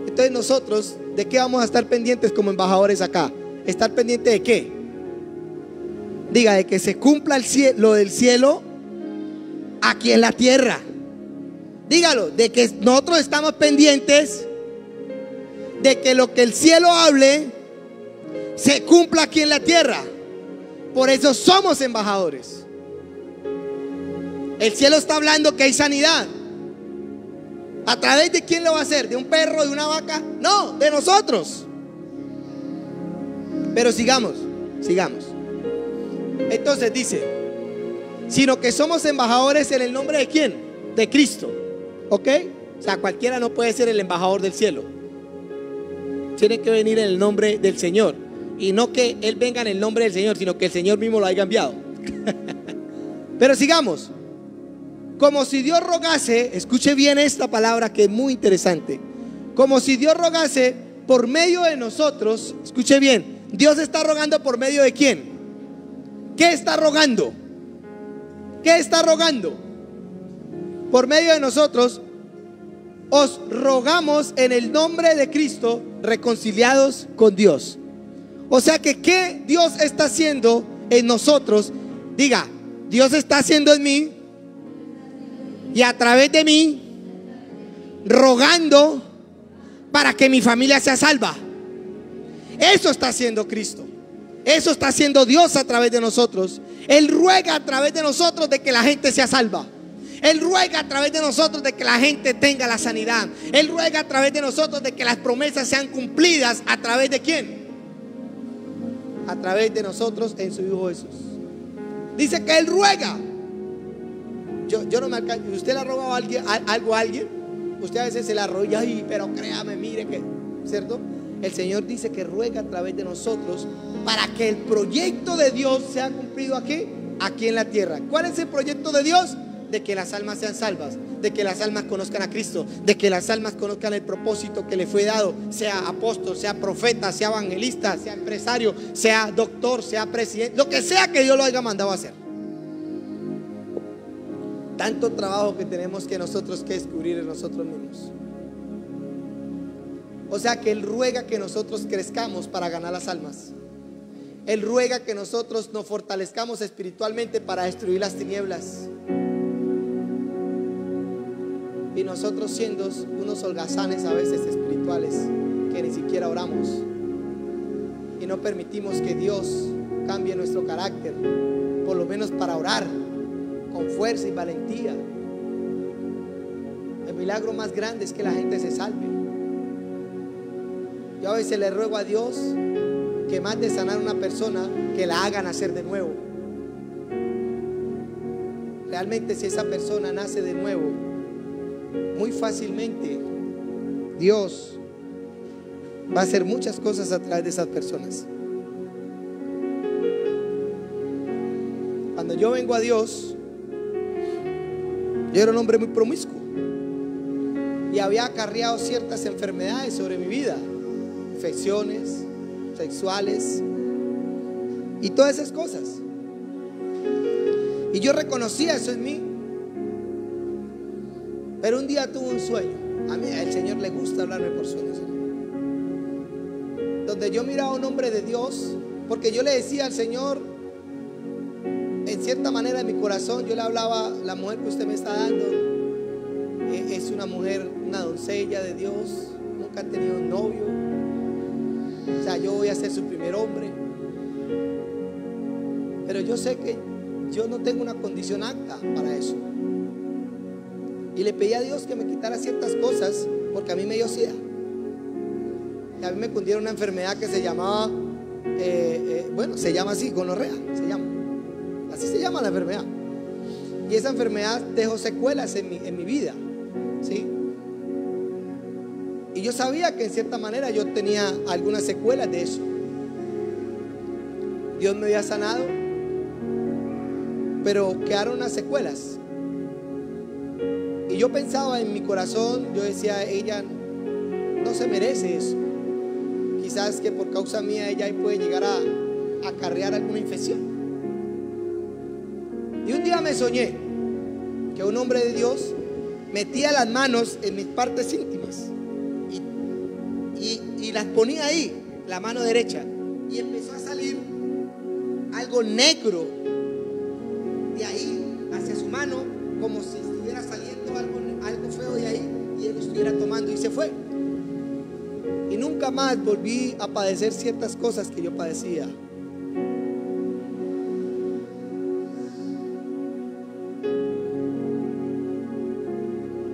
Speaker 1: Entonces nosotros, ¿de qué vamos a estar pendientes como embajadores acá? ¿Estar pendientes de qué? Diga, de que se cumpla lo del cielo aquí en la tierra. Dígalo, de que nosotros estamos pendientes de que lo que el cielo hable se cumpla aquí en la tierra. Por eso somos embajadores. El cielo está hablando que hay sanidad. ¿A través de quién lo va a hacer? ¿De un perro, de una vaca? No, de nosotros. Pero sigamos. Entonces dice, sino que somos embajadores en el nombre de quién? De Cristo. ¿Ok? O sea, cualquiera no puede ser el embajador del cielo. Tiene que venir en el nombre del Señor. Y no que Él venga en el nombre del Señor, sino que el Señor mismo lo haya enviado. Pero sigamos. Como si Dios rogase, escuche bien esta palabra que es muy interesante. Como si Dios rogase por medio de nosotros, escuche bien, Dios está rogando por medio de ¿quién? ¿Qué está rogando? ¿Qué está rogando? Por medio de nosotros, os rogamos en el nombre de Cristo, reconciliados con Dios. O sea que ¿qué Dios está haciendo en nosotros? Diga, Dios está haciendo en mí y a través de mí, rogando para que mi familia sea salva. Eso está haciendo Cristo. Eso está haciendo Dios a través de nosotros. Él ruega a través de nosotros de que la gente sea salva. Él ruega a través de nosotros de que la gente tenga la sanidad. Él ruega a través de nosotros de que las promesas sean cumplidas. ¿A través de quién? A través de nosotros en su Hijo Jesús. Dice que Él ruega. Yo no me alcanzo. ¿Usted le ha robado algo a alguien? Usted a veces se la arrolla y, pero créame, mire que, ¿cierto? El Señor dice que ruega a través de nosotros para que el proyecto de Dios sea cumplido aquí en la tierra. ¿Cuál es el proyecto de Dios? De que las almas sean salvas, de que las almas conozcan a Cristo, de que las almas conozcan el propósito que le fue dado, sea apóstol, sea profeta, sea evangelista, sea empresario, sea doctor, sea presidente, lo que sea que Dios lo haya mandado a hacer. Tanto trabajo que tenemos que nosotros que descubrir en nosotros mismos. O sea que Él ruega que nosotros crezcamos para ganar las almas. Él ruega que nosotros nos fortalezcamos espiritualmente para destruir las tinieblas. Y nosotros siendo unos holgazanes a veces espirituales que ni siquiera oramos y no permitimos que Dios cambie nuestro carácter, por lo menos para orar con fuerza y valentía. El milagro más grande es que la gente se salve. Yo a veces le ruego a Dios que más de sanar a una persona, que la haga nacer de nuevo. Realmente si esa persona nace de nuevo, muy fácilmente Dios va a hacer muchas cosas a través de esas personas. Cuando yo vengo a Dios, yo era un hombre muy promiscuo y había acarreado ciertas enfermedades sobre mi vida, infecciones sexuales y todas esas cosas, y yo reconocía eso en mí. Pero un día tuve un sueño. A mí, al Señor le gusta hablarme por sueños, donde yo miraba a un hombre de Dios, porque yo le decía al Señor, en cierta manera en mi corazón, yo le hablaba: la mujer que usted me está dando es una mujer, una doncella de Dios, nunca ha tenido un novio, o sea, yo voy a ser su primer hombre, pero yo sé que yo no tengo una condición apta para eso. Y le pedí a Dios que me quitara ciertas cosas, porque a mí me dio sida. Y a mí me cundieron una enfermedad que se llamaba, bueno, se llama así, gonorrea, se llama. Así se llama la enfermedad. Y esa enfermedad dejó secuelas en mi vida, ¿sí? Y yo sabía que en cierta manera yo tenía algunas secuelas de eso. Dios me había sanado, pero quedaron unas secuelas. Y yo pensaba en mi corazón, yo decía: ella no se merece eso. Quizás que por causa mía ella puede llegar a acarrear alguna infección. Y un día me soñé que un hombre de Dios metía las manos en mis partes íntimas y las ponía ahí, la mano derecha, y empezó a salir algo negro de ahí hacia su mano, como si estuviera saliendo algo feo de ahí, y él lo estuviera tomando, y se fue. Y nunca más volví a padecer ciertas cosas que yo padecía.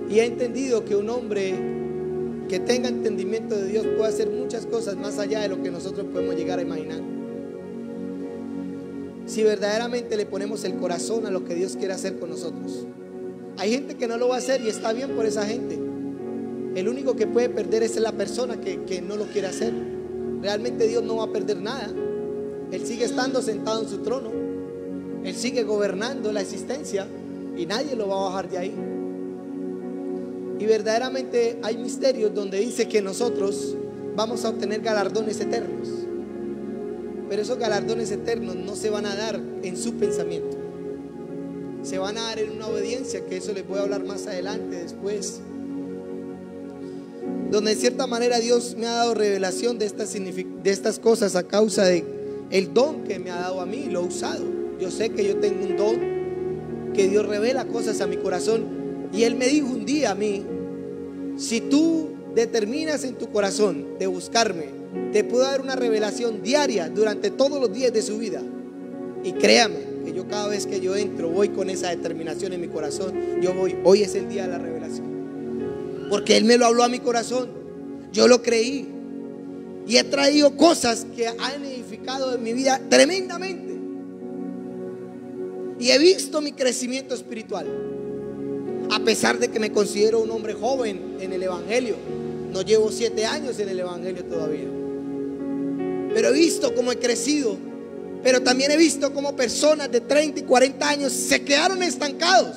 Speaker 1: Y he entendido que un hombre que tenga entendimiento de Dios puede hacer muchas cosas más allá de lo que nosotros podemos llegar a imaginar, si verdaderamente le ponemos el corazón a lo que Dios quiere hacer con nosotros. Hay gente que no lo va a hacer, y está bien por esa gente. El único que puede perder es la persona que no lo quiere hacer. Realmente Dios no va a perder nada. Él sigue estando sentado en su trono. Él sigue gobernando la existencia y nadie lo va a bajar de ahí. Y verdaderamente hay misterios donde dice que nosotros vamos a obtener galardones eternos. Pero esos galardones eternos no se van a dar en su pensamiento, se van a dar en una obediencia, que eso les voy a hablar más adelante, después, donde en cierta manera Dios me ha dado revelación de estas cosas a causa de el don que me ha dado a mí. Lo he usado. Yo sé que yo tengo un don, que Dios revela cosas a mi corazón. Y Él me dijo un día a mí: si tú determinas en tu corazón de buscarme, te puedo dar una revelación diaria durante todos los días de su vida. Y créame que yo, cada vez que yo entro, voy con esa determinación en mi corazón. Yo voy, hoy es el día de la revelación, porque Él me lo habló a mi corazón. Yo lo creí y he traído cosas que han edificado en mi vida tremendamente. Y he visto mi crecimiento espiritual, a pesar de que me considero un hombre joven en el evangelio. No llevo 7 años en el evangelio todavía, pero he visto cómo he crecido. Pero también he visto cómo personas de 30 y 40 años se quedaron estancados,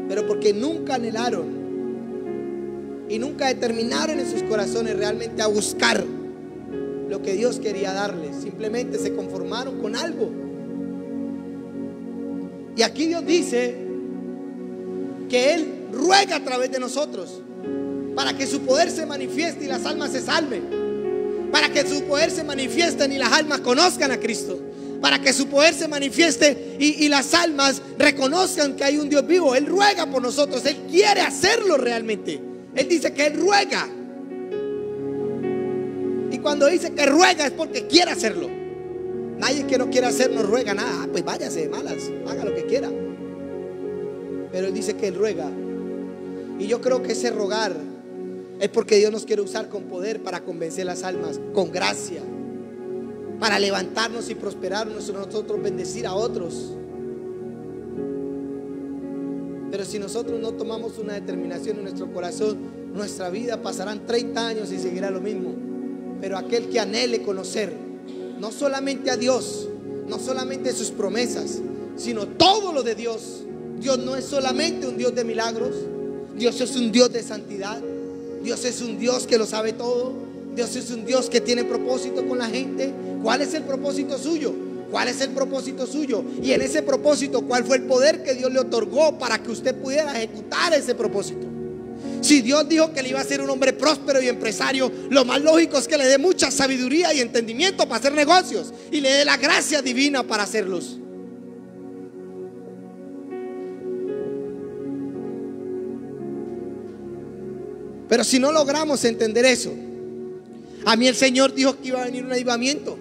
Speaker 1: pero porque nunca anhelaron y nunca determinaron en sus corazones realmente a buscar lo que Dios quería darles. Simplemente se conformaron con algo. Y aquí Dios dice que Él ruega a través de nosotros para que su poder se manifieste y las almas se salven, para que su poder se manifieste y las almas conozcan a Cristo, para que su poder se manifieste y las almas reconozcan que hay un Dios vivo. Él ruega por nosotros. Él quiere hacerlo realmente. Él dice que Él ruega, y cuando dice que ruega es porque quiere hacerlo. Nadie que no quiera hacer nos ruega nada. Pues váyase de malas, haga lo que quiera. Pero Él dice que Él ruega. Y yo creo que ese rogar es porque Dios nos quiere usar con poder para convencer las almas, con gracia, para levantarnos y prosperarnos, y nosotros bendecir a otros. Pero si nosotros no tomamos una determinación en nuestro corazón, nuestra vida pasarán 30 años y seguirá lo mismo. Pero aquel que anhele conocer no solamente a Dios, no solamente sus promesas, sino todo lo de Dios. Dios no es solamente un Dios de milagros. Dios es un Dios de santidad. Dios es un Dios que lo sabe todo. Dios es un Dios que tiene propósito con la gente. ¿Cuál es el propósito suyo? ¿Cuál es el propósito suyo? Y en ese propósito, ¿cuál fue el poder que Dios le otorgó para que usted pudiera ejecutar ese propósito? Si Dios dijo que le iba a ser un hombre próspero y empresario, lo más lógico es que le dé mucha sabiduría y entendimiento para hacer negocios, y le dé la gracia divina para hacerlos. Pero si no logramos entender eso, a mí el Señor dijo que iba a venir un avivamiento,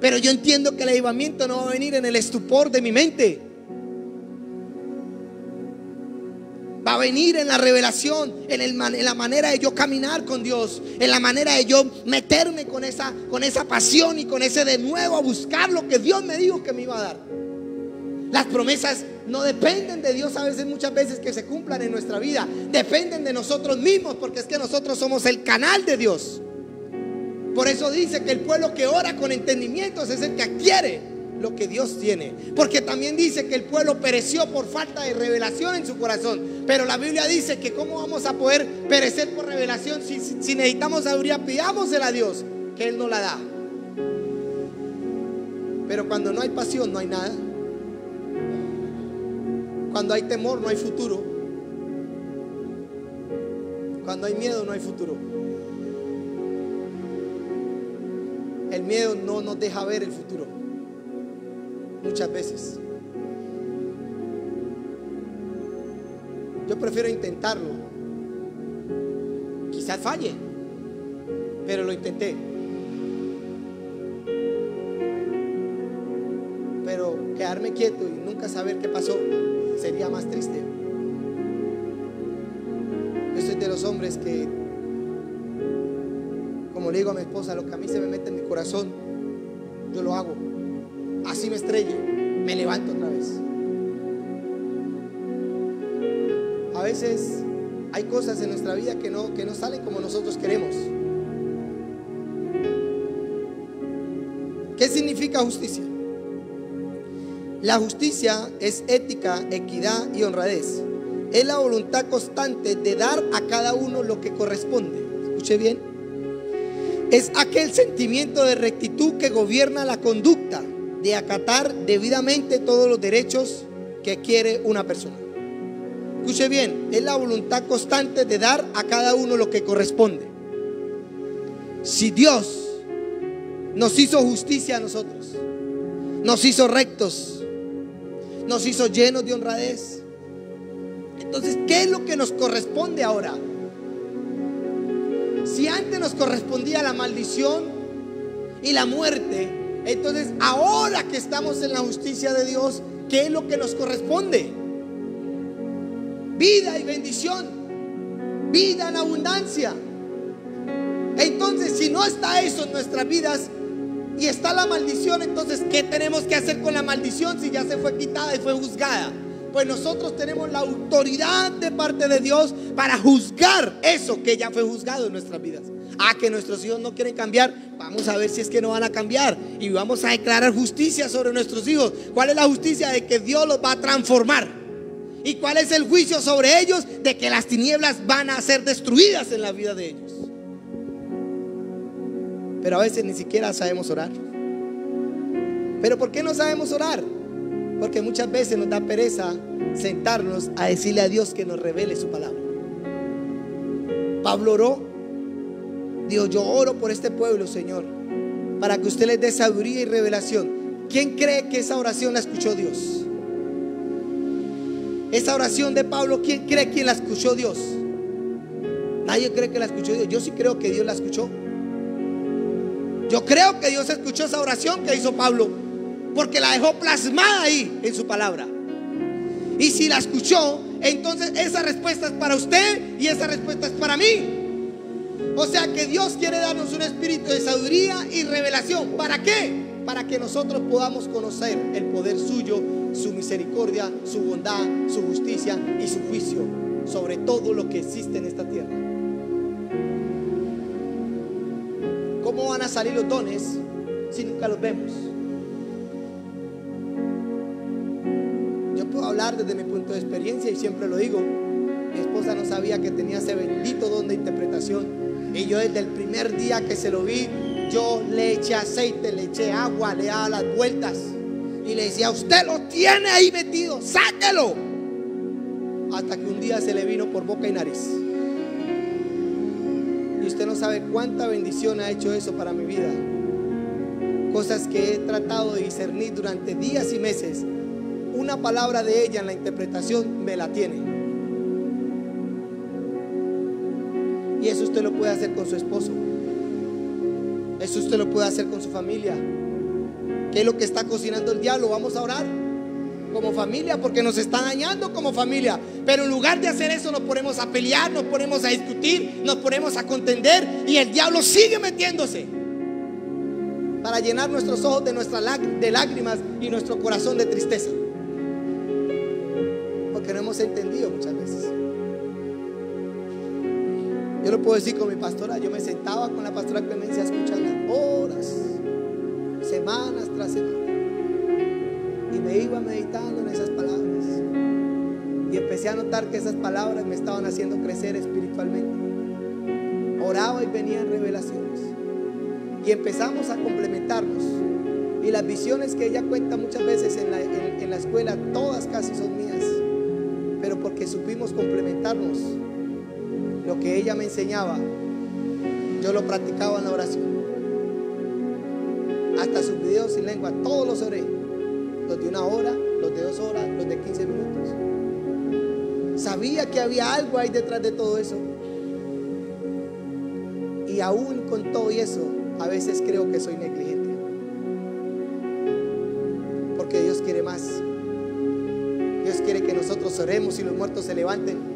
Speaker 1: pero yo entiendo que el avivamiento no va a venir en el estupor de mi mente. Va a venir en la revelación, en la manera de yo caminar con Dios, en la manera de yo meterme con esa pasión y con ese de nuevo a buscar lo que Dios me dijo que me iba a dar. Las promesas no dependen de Dios a veces, muchas veces, que se cumplan en nuestra vida. Dependen de nosotros mismos, porque es que nosotros somos el canal de Dios. Por eso dice que el pueblo que ora con entendimientos es el que adquiere lo que Dios tiene. Porque también dice que el pueblo pereció por falta de revelación en su corazón. Pero la Biblia dice que cómo vamos a poder perecer por revelación si necesitamos sabiduría, pidámosela a Dios, que Él nos la da. Pero cuando no hay pasión, no hay nada. Cuando hay temor, no hay futuro. Cuando hay miedo, no hay futuro. El miedo no nos deja ver el futuro muchas veces. Yo prefiero intentarlo. Quizás falle, pero lo intenté. Pero quedarme quieto y nunca saber qué pasó sería más triste. Yo soy de los hombres que, como le digo a mi esposa, lo que a mí se me mete en mi corazón, yo lo hago. Así me estrelle, me levanto otra vez. A veces hay cosas en nuestra vida que no salen como nosotros queremos. ¿Qué significa justicia? La justicia es ética, equidad y honradez. Es la voluntad constante de dar a cada uno lo que corresponde. Escuche bien. Es aquel sentimiento de rectitud que gobierna la conducta, de acatar debidamente todos los derechos que quiere una persona. Escuche bien, es la voluntad constante de dar a cada uno lo que corresponde. Si Dios nos hizo justicia a nosotros, nos hizo rectos, nos hizo llenos de honradez, entonces, ¿qué es lo que nos corresponde ahora? Si antes nos correspondía la maldición y la muerte, entonces ahora que estamos en la justicia de Dios, ¿qué es lo que nos corresponde? Vida y bendición, vida en abundancia. Entonces, si no está eso en nuestras vidas y está la maldición, entonces ¿qué tenemos que hacer con la maldición si ya se fue quitada y fue juzgada? Pues nosotros tenemos la autoridad de parte de Dios para juzgar eso que ya fue juzgado en nuestras vidas. Que nuestros hijos no quieren cambiar, vamos a ver si es que no van a cambiar y vamos a declarar justicia sobre nuestros hijos. ¿Cuál es la justicia? De que Dios los va a transformar. ¿Y cuál es el juicio sobre ellos? De que las tinieblas van a ser destruidas en la vida de ellos. Pero a veces ni siquiera sabemos orar. ¿Pero por qué no sabemos orar? Porque muchas veces nos da pereza sentarnos a decirle a Dios que nos revele su palabra. Pablo oró, dijo: yo oro por este pueblo, Señor, para que usted les dé sabiduría y revelación. ¿Quién cree que esa oración la escuchó Dios? Esa oración de Pablo, ¿quién cree que la escuchó Dios? Nadie cree que la escuchó Dios. Yo sí creo que Dios la escuchó. Yo creo que Dios escuchó esa oración que hizo Pablo, porque la dejó plasmada ahí en su palabra. Y si la escuchó, entonces esa respuesta es para usted y esa respuesta es para mí. O sea que Dios quiere darnos un espíritu de sabiduría y revelación. ¿Para qué? Para que nosotros podamos conocer el poder suyo, su misericordia, su bondad, su justicia y su juicio sobre todo lo que existe en esta tierra. ¿Cómo van a salir los dones si nunca los vemos? Yo puedo hablar desde mi punto de experiencia y siempre lo digo. Mi esposa no sabía que tenía ese bendito don de interpretación, y yo desde el primer día que se lo vi, yo le eché aceite, le eché agua, le daba las vueltas y le decía: usted lo tiene ahí metido, sáquelo. Hasta que un día se le vino por boca y nariz. Y usted no sabe cuánta bendición ha hecho eso para mi vida. Cosas que he tratado de discernir durante días y meses. Una palabra de ella en la interpretación me la tiene. Y eso usted lo puede hacer con su esposo. Eso usted lo puede hacer con su familia. ¿Qué es lo que está cocinando el diablo? Vamos a orar como familia, porque nos está dañando como familia. Pero en lugar de hacer eso, nos ponemos a pelear, nos ponemos a discutir, nos ponemos a contender, y el diablo sigue metiéndose para llenar nuestros ojos de lágrimas y nuestro corazón de tristeza, porque no hemos entendido muchas veces. Yo lo puedo decir con mi pastora. Yo me sentaba con la pastora Clemencia a escucharla horas, semanas tras semana, y me iba meditando en esas palabras, y empecé a notar que esas palabras me estaban haciendo crecer espiritualmente. Oraba y venían revelaciones, y empezamos a complementarnos. Y las visiones que ella cuenta muchas veces en la escuela, todas casi son mías, pero porque supimos complementarnos. Lo que ella me enseñaba, yo lo practicaba en la oración. Hasta sus videos sin lengua, todos los oré. Los de 1 hora, los de 2 horas, los de 15 minutos. Sabía que había algo ahí detrás de todo eso. Y aún con todo eso, a veces creo que soy negligente, porque Dios quiere más. Dios quiere que nosotros oremos y los muertos se levanten.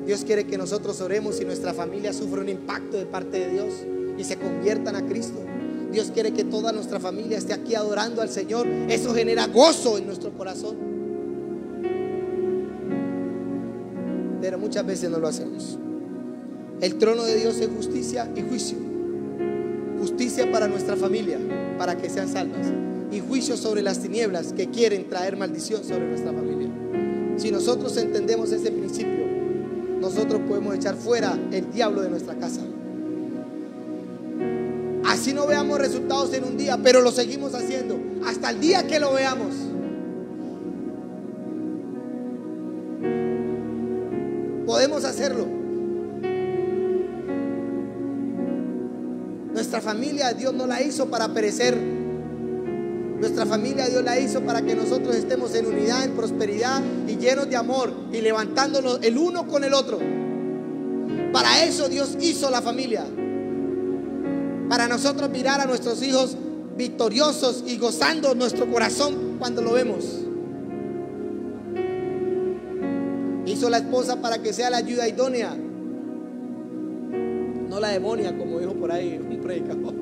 Speaker 1: Dios quiere que nosotros oremos y nuestra familia sufra un impacto de parte de Dios y se conviertan a Cristo. Dios quiere que toda nuestra familia esté aquí adorando al Señor. Eso genera gozo en nuestro corazón. Pero muchas veces no lo hacemos. El trono de Dios es justicia y juicio. Justicia para nuestra familia, para que sean salvas. y juicio sobre las tinieblas que quieren traer maldición sobre nuestra familia. Si nosotros entendemos ese principio, nosotros podemos echar fuera el diablo de nuestra casa. Así no veamos resultados en un día, pero lo seguimos haciendo hasta el día que lo veamos. Podemos hacerlo. Nuestra familia Dios no la hizo para perecer. Nuestra familia Dios la hizo para que nosotros estemos en unidad, en prosperidad y llenos de amor y levantándonos el uno con el otro. Para eso Dios hizo la familia. Para nosotros mirar a nuestros hijos victoriosos y gozando nuestro corazón cuando lo vemos. Hizo la esposa para que sea la ayuda idónea, no la demonia, como dijo por ahí un predicador.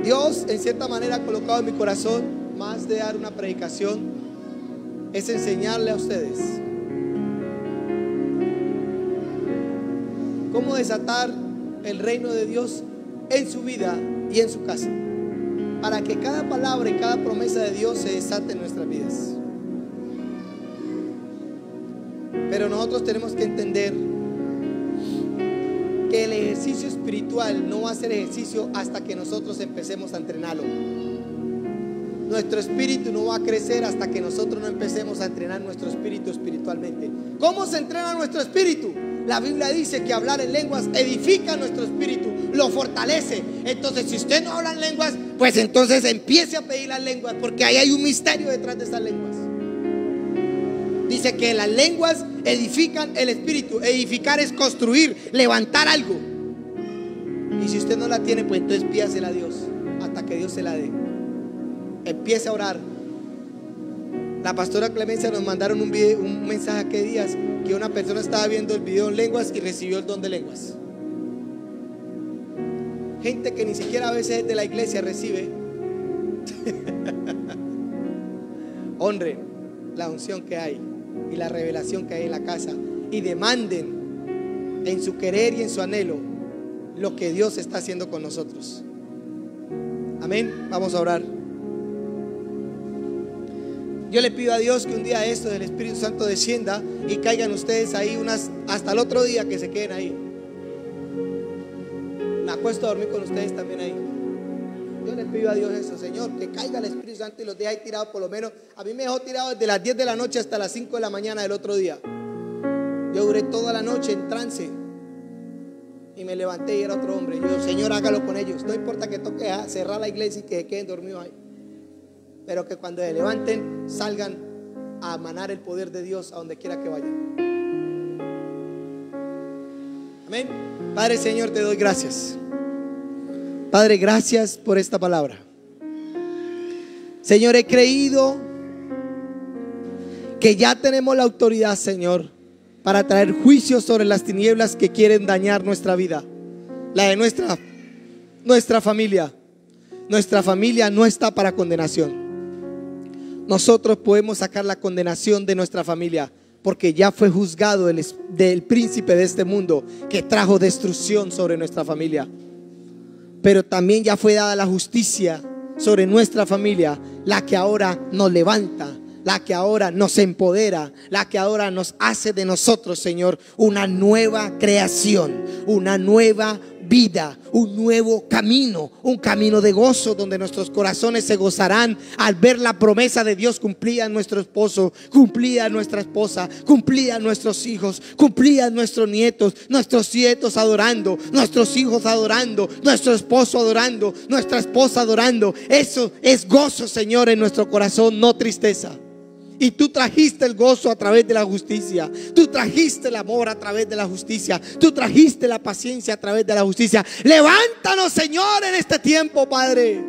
Speaker 1: Dios en cierta manera ha colocado en mi corazón, más de dar una predicación, es enseñarle a ustedes cómo desatar el reino de Dios en su vida y en su casa, para que cada palabra y cada promesa de Dios se desate en nuestras vidas. Pero nosotros tenemos que entender que el ejercicio espiritual no va a ser ejercicio hasta que nosotros empecemos a entrenarlo. Nuestro espíritu no va a crecer hasta que nosotros no empecemos a entrenar nuestro espíritu espiritualmente. ¿Cómo se entrena nuestro espíritu? La Biblia dice que hablar en lenguas edifica nuestro espíritu, lo fortalece. Entonces, si usted no habla en lenguas, pues entonces empiece a pedir las lenguas, porque ahí hay un misterio detrás de esas lenguas. Dice que las lenguas edifican el espíritu. Edificar es construir, levantar algo. Y si usted no la tiene, pues entonces pídasela a Dios hasta que Dios se la dé. Empiece a orar. La pastora Clemencia nos mandaron un mensaje hace días que una persona estaba viendo el video en lenguas y recibió el don de lenguas. Gente que ni siquiera a veces de la iglesia recibe. Honren la unción que hay y la revelación que hay en la casa y demanden en su querer y en su anhelo lo que Dios está haciendo con nosotros. Amén. Vamos a orar. Yo le pido a Dios que un día esto del Espíritu Santo descienda y caigan ustedes ahí hasta el otro día, que se queden ahí. Me acuesto a dormir con ustedes también ahí. Yo le pido a Dios eso, Señor, que caiga el Espíritu Santo y los deje ahí tirados por lo menos. A mí me dejó tirado desde las 10 de la noche hasta las 5 de la mañana del otro día. Yo duré toda la noche en trance y me levanté y era otro hombre. Yo, Señor, hágalo con ellos. No importa que toque cerrar la iglesia y que se queden dormidos ahí, pero que cuando se levanten salgan a emanar el poder de Dios a donde quiera que vayan. Amén. Padre, Señor, te doy gracias. Padre, gracias por esta palabra. Señor, he creído que ya tenemos la autoridad, Señor, para traer juicio sobre las tinieblas que quieren dañar nuestra vida, la de nuestra familia. Nuestra familia no está para condenación. Nosotros podemos sacar la condenación de nuestra familia, porque ya fue juzgado del príncipe de este mundo que trajo destrucción sobre nuestra familia. Pero también ya fue dada la justicia sobre nuestra familia, la que ahora nos levanta, la que ahora nos empodera, la que ahora nos hace de nosotros, Señor, una nueva creación, una nueva vida, un nuevo camino, un camino de gozo donde nuestros corazones se gozarán al ver la promesa de Dios cumplida en nuestro esposo, cumplida en nuestra esposa, cumplida en nuestros hijos, cumplida en nuestros nietos adorando, nuestros hijos adorando, nuestro esposo adorando, nuestra esposa adorando. Eso es gozo, Señor, en nuestro corazón, no tristeza. Y tú trajiste el gozo a través de la justicia. Tú trajiste el amor a través de la justicia. Tú trajiste la paciencia a través de la justicia. Levántanos, Señor, en este tiempo, Padre.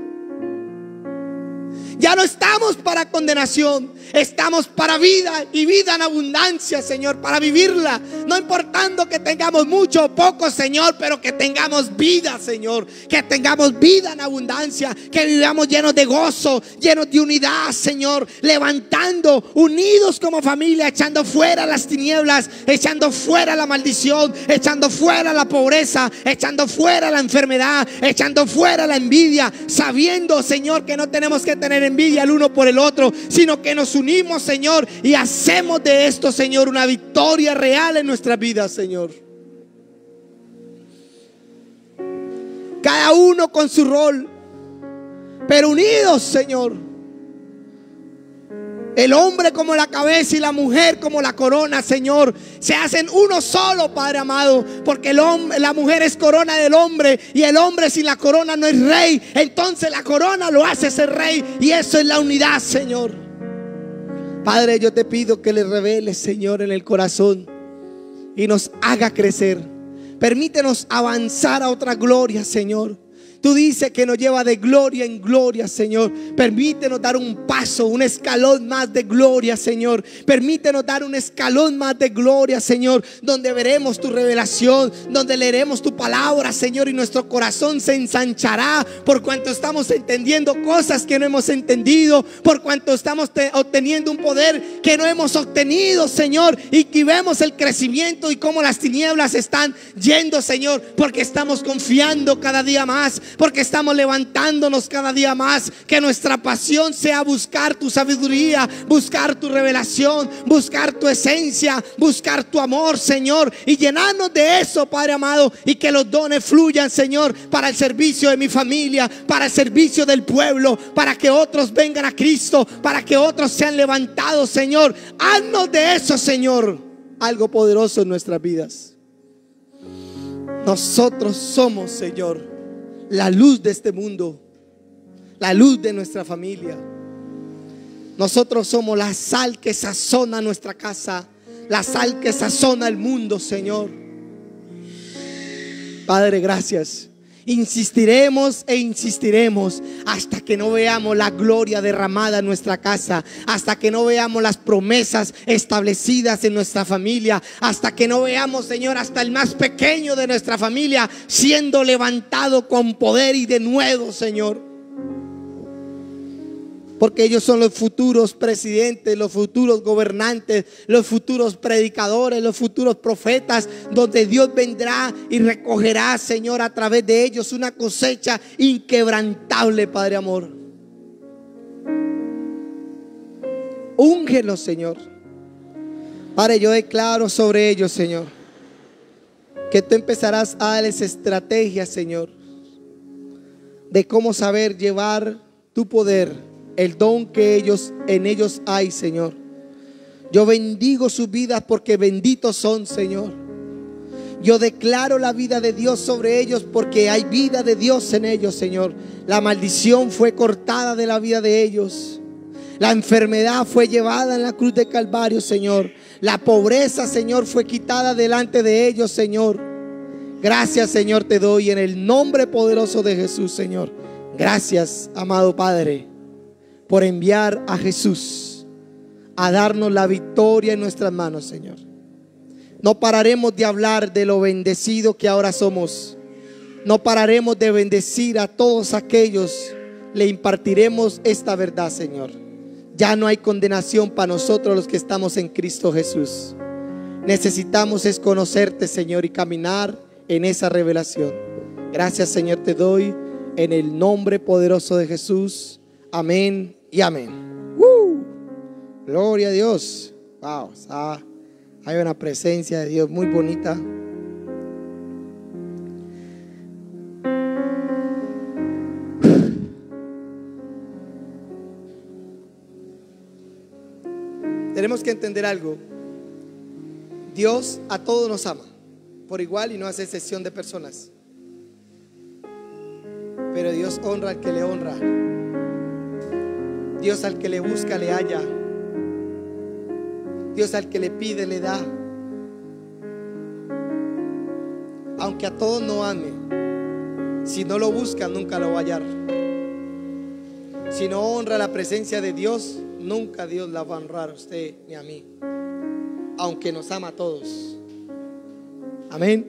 Speaker 1: Ya no estamos para condenación, estamos para vida y vida en abundancia, Señor, para vivirla. No importando que tengamos mucho o poco, Señor, pero que tengamos vida, Señor. Que tengamos vida en abundancia, que vivamos llenos de gozo, llenos de unidad, Señor. Levantando, unidos como familia, echando fuera las tinieblas, echando fuera la maldición, echando fuera la pobreza, echando fuera la enfermedad, echando fuera la envidia, sabiendo, Señor, que no tenemos que tener envidia el uno por el otro, sino que nos unimos, Señor, y hacemos de esto, Señor, una victoria real en nuestras vidas, Señor. Cada uno con su rol, pero unidos, Señor. El hombre como la cabeza y la mujer como la corona, Señor. Se hacen uno solo, Padre amado, porque la mujer es corona del hombre, y el hombre sin la corona no es rey. Entonces la corona lo hace ser rey, y eso es la unidad, Señor. Padre, yo te pido que le reveles, Señor, en el corazón y nos haga crecer. Permítenos avanzar a otra gloria, Señor. Tú dices que nos lleva de gloria en gloria, Señor. Permítenos dar un paso, un escalón más de gloria, Señor. Permítenos dar un escalón más de gloria, Señor, donde veremos tu revelación, donde leeremos tu palabra, Señor, y nuestro corazón se ensanchará por cuanto estamos entendiendo cosas que no hemos entendido, por cuanto estamos obteniendo un poder que no hemos obtenido, Señor, y que vemos el crecimiento y cómo las tinieblas están yendo, Señor, porque estamos confiando cada día más, porque estamos levantándonos cada día más. Que nuestra pasión sea buscar tu sabiduría, buscar tu revelación, buscar tu esencia, buscar tu amor, Señor, y llenarnos de eso, Padre amado, y que los dones fluyan, Señor, para el servicio de mi familia, para el servicio del pueblo, para que otros vengan a Cristo, para que otros sean levantados, Señor. Haznos de eso, Señor, algo poderoso en nuestras vidas. Nosotros somos, Señor, la luz de este mundo, la luz de nuestra familia. Nosotros somos la sal que sazona nuestra casa, la sal que sazona el mundo, Señor. Padre, gracias. Insistiremos e insistiremos hasta que no veamos la gloria derramada en nuestra casa, hasta que no veamos las promesas establecidas en nuestra familia, hasta que no veamos, Señor, hasta el más pequeño de nuestra familia siendo levantado con poder y de nuevo, Señor. Porque ellos son los futuros presidentes, los futuros gobernantes, los futuros predicadores, los futuros profetas, donde Dios vendrá y recogerá, Señor, a través de ellos una cosecha inquebrantable, Padre amor. Úngelos, Señor. Padre, yo declaro sobre ellos, Señor, que tú empezarás a darles estrategias, Señor, de cómo saber llevar tu poder, el don que en ellos hay, Señor. Yo bendigo sus vidas porque benditos son, Señor. Yo declaro la vida de Dios sobre ellos porque hay vida de Dios en ellos, Señor. La maldición fue cortada de la vida de ellos. La enfermedad fue llevada en la cruz de Calvario, Señor. La pobreza, Señor, fue quitada delante de ellos, Señor. Gracias, Señor, te doy en el nombre poderoso de Jesús, Señor. Gracias, amado Padre, por enviar a Jesús a darnos la victoria en nuestras manos, Señor. No pararemos de hablar de lo bendecido que ahora somos. No pararemos de bendecir a todos aquellos. Le impartiremos esta verdad, Señor. Ya no hay condenación para nosotros los que estamos en Cristo Jesús. Necesitamos es conocerte, Señor, y caminar en esa revelación. Gracias, Señor, te doy en el nombre poderoso de Jesús. Amén y amén. Gloria a Dios. Wow, hay una presencia de Dios muy bonita. Tenemos que entender algo. Dios a todos nos ama por igual y no hace excepción de personas. Pero Dios honra al que le honra. Dios al que le busca le halla. Dios al que le pide le da. Aunque a todos no ame, si no lo busca nunca lo va a hallar. Si no honra la presencia de Dios, nunca Dios la va a honrar a usted ni a mí, aunque nos ama a todos. Amén.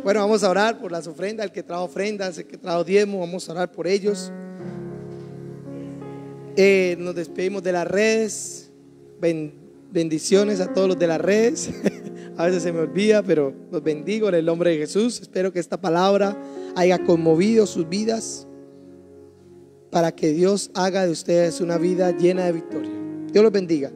Speaker 1: Bueno, vamos a orar por las ofrendas. El que trajo ofrendas, el que trajo diezmo, vamos a orar por ellos. Nos despedimos de las redes. Bendiciones a todos los de las redes. A veces se me olvida, pero los bendigo en el nombre de Jesús. Espero que esta palabra haya conmovido sus vidas, para que Dios haga de ustedes una vida llena de victoria. Dios los bendiga.